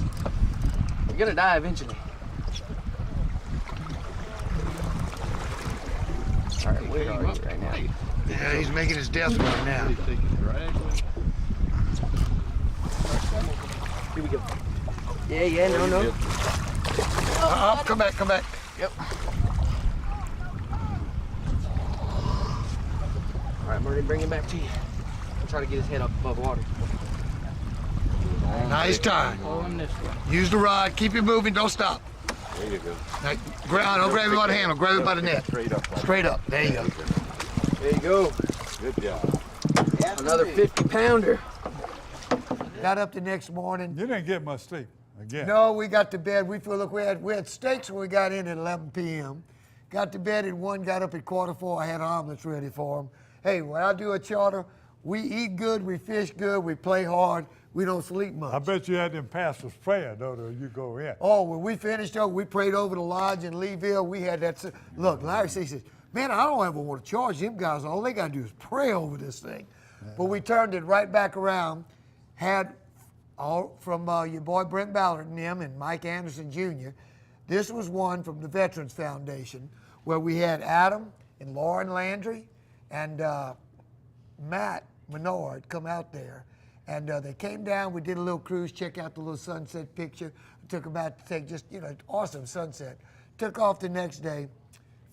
Speaker 21: You're gonna die eventually. All right, where are you right now?
Speaker 3: Yeah, he's making his death right now.
Speaker 21: Here we go. Yeah, no.
Speaker 3: Come back.
Speaker 21: Yep. All right, Marty, bring him back to you. I'll try to get his head up above water.
Speaker 3: Nice time. Use the rod. Keep it moving. Don't stop.
Speaker 23: There you go.
Speaker 3: Right, don't grab it by the handle. Grab it by the net.
Speaker 23: Straight up.
Speaker 3: Straight up. There you go.
Speaker 21: There you go.
Speaker 23: Good job.
Speaker 21: Another 50-pounder.
Speaker 3: Got up the next morning.
Speaker 2: You didn't get much sleep again.
Speaker 3: No, we got to bed. We had steaks when we got in at 11 p.m. Got to bed at 1, got up at 3:45. I had omelets ready for them. Hey, when I do a charter, we eat good, we fish good, we play hard, we don't sleep much.
Speaker 2: I bet you had them pastor's prayer, though, till you go in.
Speaker 3: Oh, when we finished up, we prayed over the lodge in Leeville. We had that. Look, Larry says, Man, I don't ever want to charge them guys. All they got to do is pray over this thing. But we turned it right back around, had all from your boy Brent Ballard and them and Mike Anderson Jr. This was one from the Veterans Foundation where we had Adam and Lauren Landry and Matt Menard come out there. And they came down, we did a little cruise, check out the little sunset picture. Took them out to take just, awesome sunset. Took off the next day,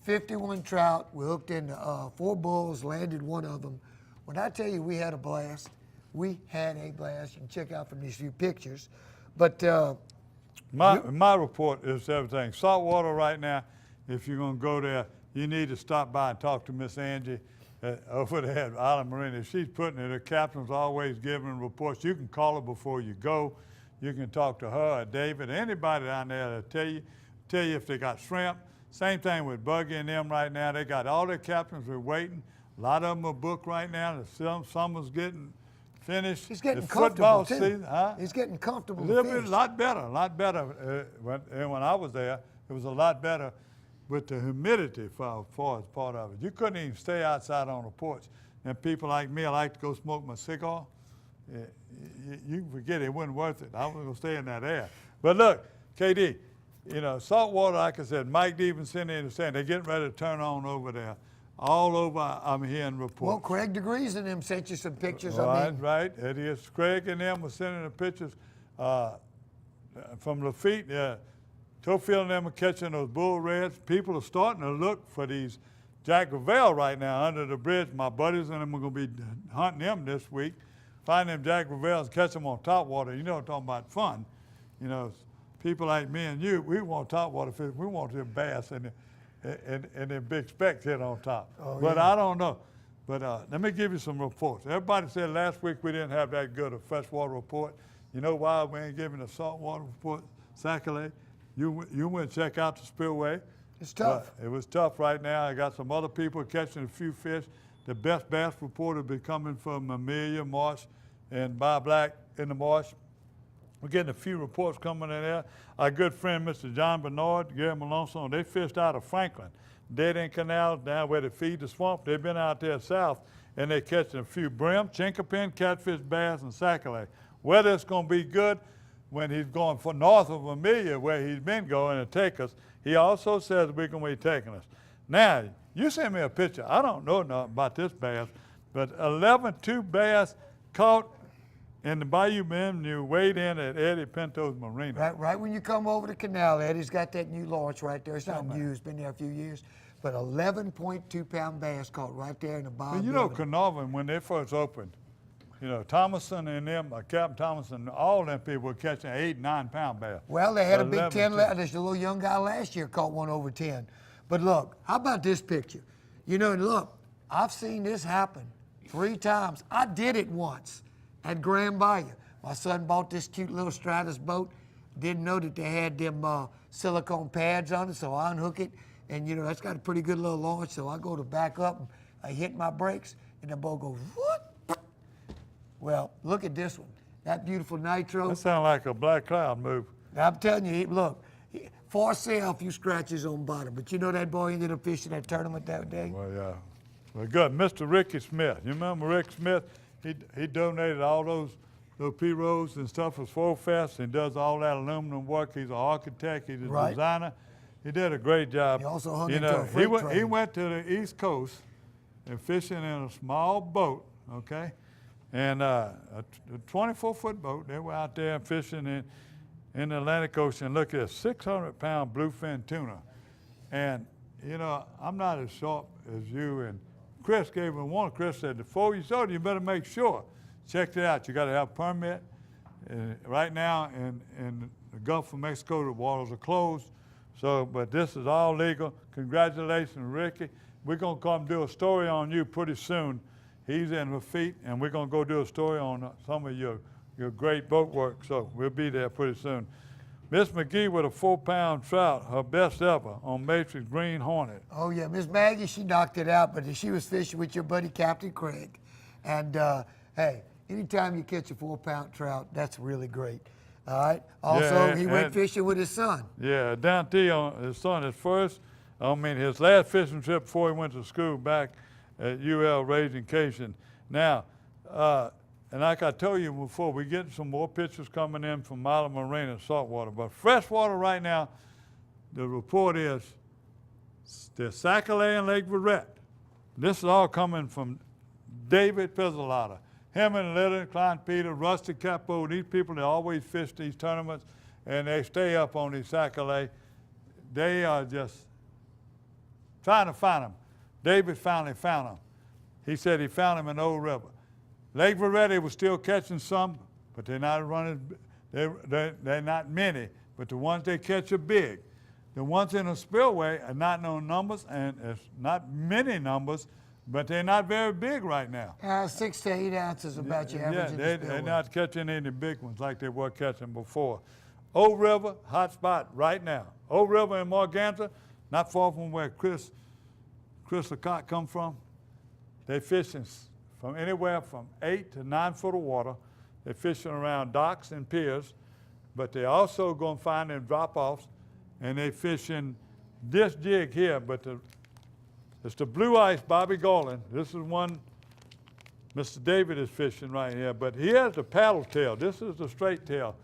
Speaker 3: 51 trout. We hooked in 4 bulls, landed one of them. When I tell you we had a blast, we had a blast. You can check out from these few pictures. But
Speaker 2: my report is everything. Saltwater right now, if you're going to go there, you need to stop by and talk to Miss Angie over there at Island Marina. She's putting it. The captain's always giving reports. You can call her before you go. You can talk to her or David, anybody down there to tell you if they got shrimp. Same thing with Buggy and them right now. They got all their captains are waiting. A lot of them are booked right now. Summer's getting finished.
Speaker 3: He's getting
Speaker 2: the
Speaker 3: comfortable
Speaker 2: football
Speaker 3: too.
Speaker 2: Season, huh?
Speaker 3: He's getting comfortable.
Speaker 2: A little bit, a lot better. When I was there, it was a lot better with the humidity for as part of it. You couldn't even stay outside on the porch. And people like me, I like to go smoke my cigar. You can forget it wasn't worth it. I was going to stay in that air. But look, KD, saltwater, like I said, Mike Stevenson in the sand, they're getting ready to turn on over there. All over, I'm hearing reports.
Speaker 3: Well, Craig DeGrees and them sent you some pictures.
Speaker 2: Right. It is. Craig and them were sending the pictures from Lafitte. Tofield and them are catching those bull reds. People are starting to look for these Jack Gravel right now under the bridge. My buddies and them are going to be hunting them this week. Find them Jack Gravels, catch them on top water. I'm talking about fun. People like me and you, we want top water fish. We want them bass and them big specks hit on top. But I don't know. But let me give you some reports. Everybody said last week we didn't have that good a freshwater report. You know why we ain't giving a saltwater report, Sackler? You went to check out the spillway.
Speaker 3: It's tough.
Speaker 2: It was tough right now. I got some other people catching a few fish. The best bass report will be coming from Amelia Marsh and Bob Black in the marsh. We're getting a few reports coming in there. Our good friend, Mr. John Bernard, Gary Malonzo, they fished out of Franklin. Dead End Canal, down where they feed the swamp. They've been out there south, and they're catching a few brim, chinkapin, catfish, bass, and sackler. Whether it's going to be good when he's going for north of Amelia, where he's been going to take us, he also says we're going to be taking us. Now, you sent me a picture. I don't know nothing about this bass, but 11-2 bass caught in the Bayou Bend, you weighed in at Eddie Pinto's Marina.
Speaker 3: Right when you come over the canal, Eddie's got that new launch right there. It's not new, it's been there a few years. But 11.2-pound bass caught right there in the bottom.
Speaker 2: Carnarvon, when they first opened, Thomason and them, Captain Thomason, all them people were catching 8-9-pound bass.
Speaker 3: Well, they had a big 10, there's a little young guy last year caught one over 10. But look, how about this picture? Look, I've seen this happen 3 times. I did it once at Grand Bayou. My son bought this cute little Stratus boat. Didn't know that they had them silicone pads on it, so I unhook it. And, that's got a pretty good little launch, so I go to back up, and I hit my brakes, and the boat goes, what? Well, look at this one. That beautiful nitro.
Speaker 2: That sounds like a Black Cloud move.
Speaker 3: I'm telling you, look, for sale, a few scratches on bottom. But that boy ended up fishing that tournament that day.
Speaker 2: Well, yeah. Well, good. Mr. Ricky Smith. You remember Rick Smith? He donated all those P-Rows and stuff for Swole Fest and does all that aluminum work. He's an architect. He's a designer. He did a great job.
Speaker 3: He also hung into a freight train.
Speaker 2: He went to the East Coast and fishing in a small boat, okay? And a 24-foot boat. They were out there fishing in the Atlantic Ocean. Look at this, 600-pound bluefin tuna. And, I'm not as sharp as you. And Chris gave me one. Chris said, before you start, you better make sure. Check it out. You got to have a permit. Right now in the Gulf of Mexico, the waters are closed. But this is all legal. Congratulations, Ricky. We're going to come do a story on you pretty soon. He's in Lafitte, and we're going to go do a story on some of your great boat work. So we'll be there pretty soon. Miss McGee with a 4-pound trout, her best ever, on Matrix Green Hornet.
Speaker 3: Oh, yeah. Miss Maggie, she knocked it out, but she was fishing with your buddy, Captain Craig. And, hey, anytime you catch a 4-pound trout, that's really great. All right? Also, he went fishing with his son.
Speaker 2: Yeah, Dante, his son, his first I mean, his last fishing trip before he went to school back at UL raising Cajun. Now, and like I told you before, we're getting some more pictures coming in from Isla Morena and saltwater. But freshwater right now, the report is the Sac-A-Lait and Lake Verret. This is all coming from David Pizzolata. Him and Leonard, Klein Peter, Rusty Capo, these people that always fish these tournaments, and they stay up on these Sac-A-Lait. They are just trying to find them. David finally found them. He said he found them in Old River. Lake Verret was still catching some, but they're not running, they're not many, but the ones they catch are big. The ones in the spillway are not no numbers, and it's not many numbers, but they're not very big right now.
Speaker 3: 6 to 8 ounces about your average in the
Speaker 2: they're
Speaker 3: spillway.
Speaker 2: not catching any big ones like they were catching before. Old River, hot spot right now. Old River in Morganza, not far from where Chris Lecoq come from. They fishing from anywhere from 8 to 9 foot of water. They're fishing around docks and piers, but they're also going to find them drop-offs, and they fishing this jig here, but it's the Blue Ice Bobby Garland. This is one Mr. David is fishing right here, but he has the paddle tail. This is the straight tail,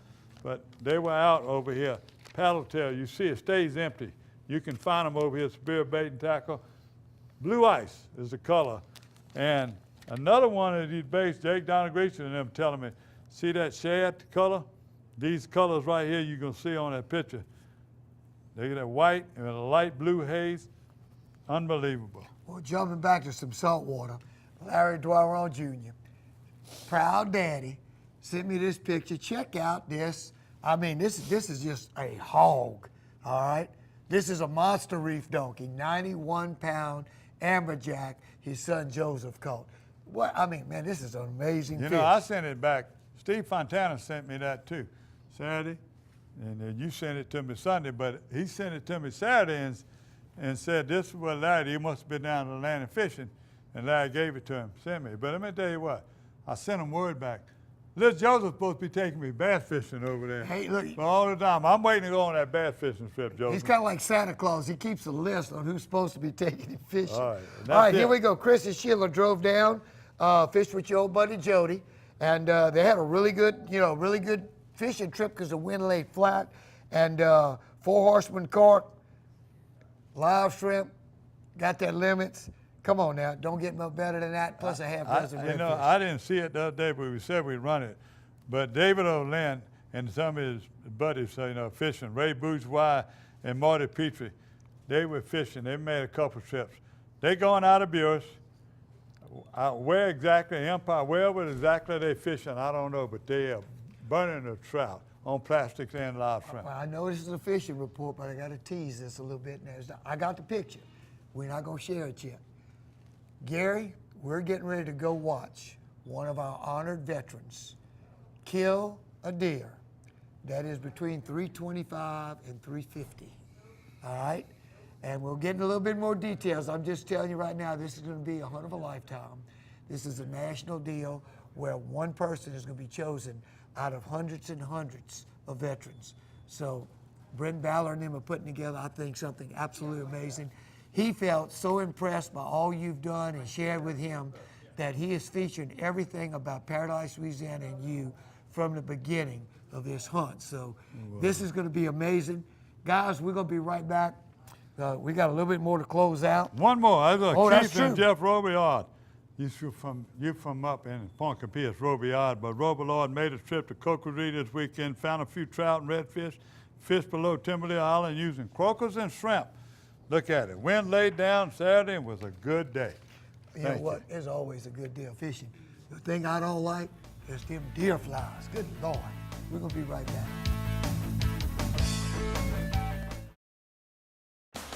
Speaker 2: but they were out over here. Paddle tail, you see it stays empty. You can find them over here, spear, bait, and tackle. Blue Ice is the color. And another one of these baits, Jake Donagrecia and them telling me, see that shad color? These colors right here you're gonna see on that picture. They get that white and a light blue haze. Unbelievable.
Speaker 3: Well, jumping back to some saltwater, Larry Dwaron Jr., proud daddy, sent me this picture. Check out this. I mean, this is just a hog, all right? This is a monster reef donkey, 91-pound amberjack his son Joseph caught. What, I mean, man, this is an amazing fish.
Speaker 2: You know, I sent it back. Steve Fontana sent me that too, Saturday. And then you sent it to me Sunday, but he sent it to me Saturday and said, this is what Larry, he must have been down to the land and fishing. And Larry gave it to him, sent me. But let me tell you what, I sent him word back. Little Joseph's supposed to be taking me bass fishing over there.
Speaker 3: Hey, look.
Speaker 2: For all the time. I'm waiting to go on that bass fishing trip, Joseph.
Speaker 3: He's kind of like Santa Claus. He keeps a list on who's supposed to be taking him fishing.
Speaker 2: All
Speaker 3: right, here we go. Chris and Sheila drove down, fished with your old buddy Jody, and they had a really good fishing trip because the wind laid flat, and 4 horseman carp, live shrimp, got their limits. Come on now, don't get much better than that, plus a half dozen redfish.
Speaker 2: You know, I didn't see it the other day, but we said we'd run it. But David O'Lynn and some of his buddies, fishing, Ray Bourgeois and Marty Petrie, they were fishing. They made a couple trips. They going out of Buras. Where exactly, Empire, wherever exactly they fishing, I don't know, but they are burning the trout on plastics and live shrimp.
Speaker 3: Well, I know this is a fishing report, but I got to tease this a little bit. I got the picture. We're not going to share it yet. Gary, we're getting ready to go watch one of our honored veterans kill a deer that is between 325 and 350. All right? And we'll get into a little bit more details. I'm just telling you right now, this is going to be a hunt of a lifetime. This is a national deal where one person is going to be chosen out of hundreds and hundreds of veterans. So Brent Ballard and them are putting together, I think, something absolutely amazing. He felt so impressed by all you've done and shared with him that he is featuring everything about Paradise, Louisiana and you from the beginning of this hunt. So this is going to be amazing. Guys, we're going to be right back. We got a little bit more to close out.
Speaker 2: One more. Keith and
Speaker 3: true.
Speaker 2: Jeff Robillard. You from up in Point Copias, Robillard, but Robillard made a trip to Cocoree this weekend, found a few trout and redfish, fished below Timberley Island using croakers and shrimp. Look at it. Wind laid down Saturday and was a good day.
Speaker 3: You know what? It's always a good day of fishing. The thing I don't like is them deer flies. Good Lord. We're going to be right back.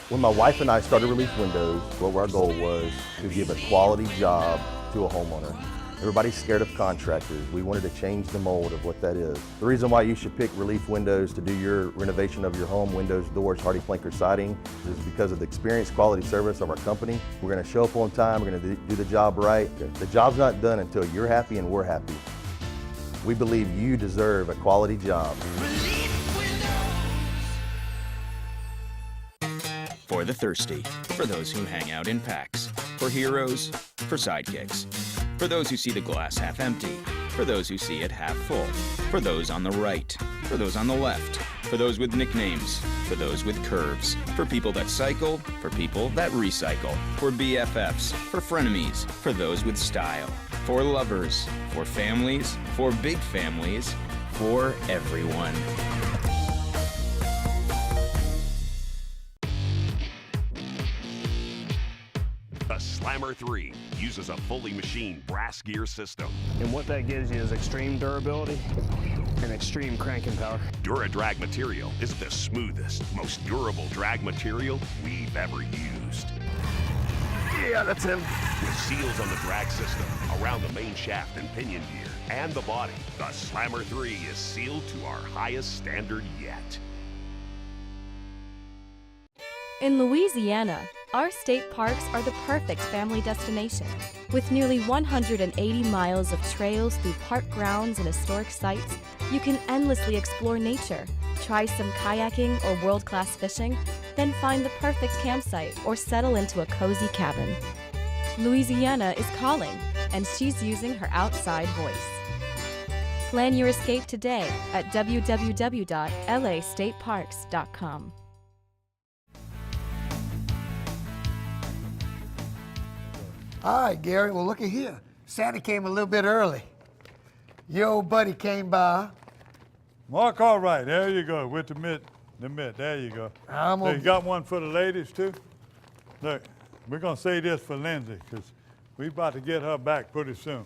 Speaker 16: When my wife and I started Relief Windows, what our goal was to give a quality job to a homeowner. Everybody's scared of contractors. We wanted to change the mold of what that is. The reason why you should pick Relief Windows to do your renovation of your home, windows, doors, hardy plank, or siding, is because of the experience, quality service of our company. We're going to show up on time. We're going to do the job right. The job's not done until you're happy and we're happy. We believe you deserve a quality job.
Speaker 17: For the thirsty, for those who hang out in packs, for heroes, for sidekicks, for those who see the glass half empty, for those who see it half full, for those on the right, for those on the left, for those with nicknames, for those with curves, for people that cycle, for people that recycle, for BFFs, for frenemies, for those with style, for lovers, for families, for big families, for everyone.
Speaker 18: The Slammer 3 uses a fully machined brass gear system.
Speaker 19: And what that gives you is extreme durability and extreme cranking power.
Speaker 18: DuraDrag material is the smoothest, most durable drag material we've ever used.
Speaker 19: Yeah, that's him.
Speaker 18: With seals on the drag system, around the main shaft and pinion gear, and the body, the Slammer 3 is sealed to our highest standard yet.
Speaker 20: In Louisiana, our state parks are the perfect family destination. With nearly 180 miles of trails through park grounds and historic sites, you can endlessly explore nature, try some kayaking or world-class fishing, then find the perfect campsite or settle into a cozy cabin. Louisiana is calling, and she's using her outside voice. Plan your escape today at www.lastateparks.com.
Speaker 3: All right, Gary, well, look at here. Santa came a little bit early. Your old buddy came by.
Speaker 2: Mark, all right, there you go, with the mitt, there you go. So you got one for the ladies, too? Look, we're gonna say this for Lindsay, because we about to get her back pretty soon.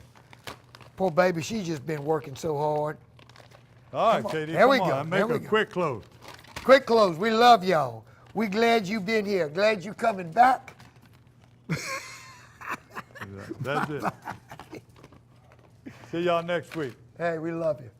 Speaker 3: Poor baby, she's just been working so hard.
Speaker 2: All right,
Speaker 3: Come on.
Speaker 2: Katie,
Speaker 3: There
Speaker 2: come
Speaker 3: we
Speaker 2: on,
Speaker 3: go.
Speaker 2: make a quick close.
Speaker 3: Quick close, we love y'all. We glad you've been here. Glad you coming back.
Speaker 2: That's it. See y'all next week.
Speaker 3: Hey, we love you.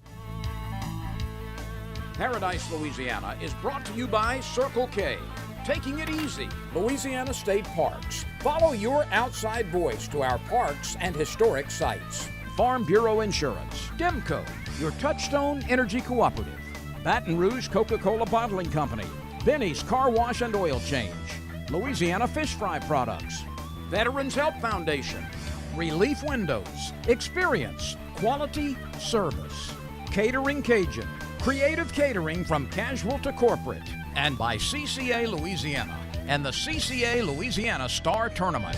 Speaker 24: Paradise, Louisiana is brought to you by Circle K. Taking it easy, Louisiana State Parks. Follow your outside voice to our parks and historic sites. Farm Bureau Insurance. Demco, your Touchstone Energy Cooperative. Baton Rouge Coca-Cola Bottling Company. Benny's Car Wash and Oil Change. Louisiana Fish Fry Products. Veterans Help Foundation. Relief Windows. Experience. Quality. Service. Catering Cajun. Creative catering from casual to corporate. And by CCA Louisiana and the CCA Louisiana Star Tournament.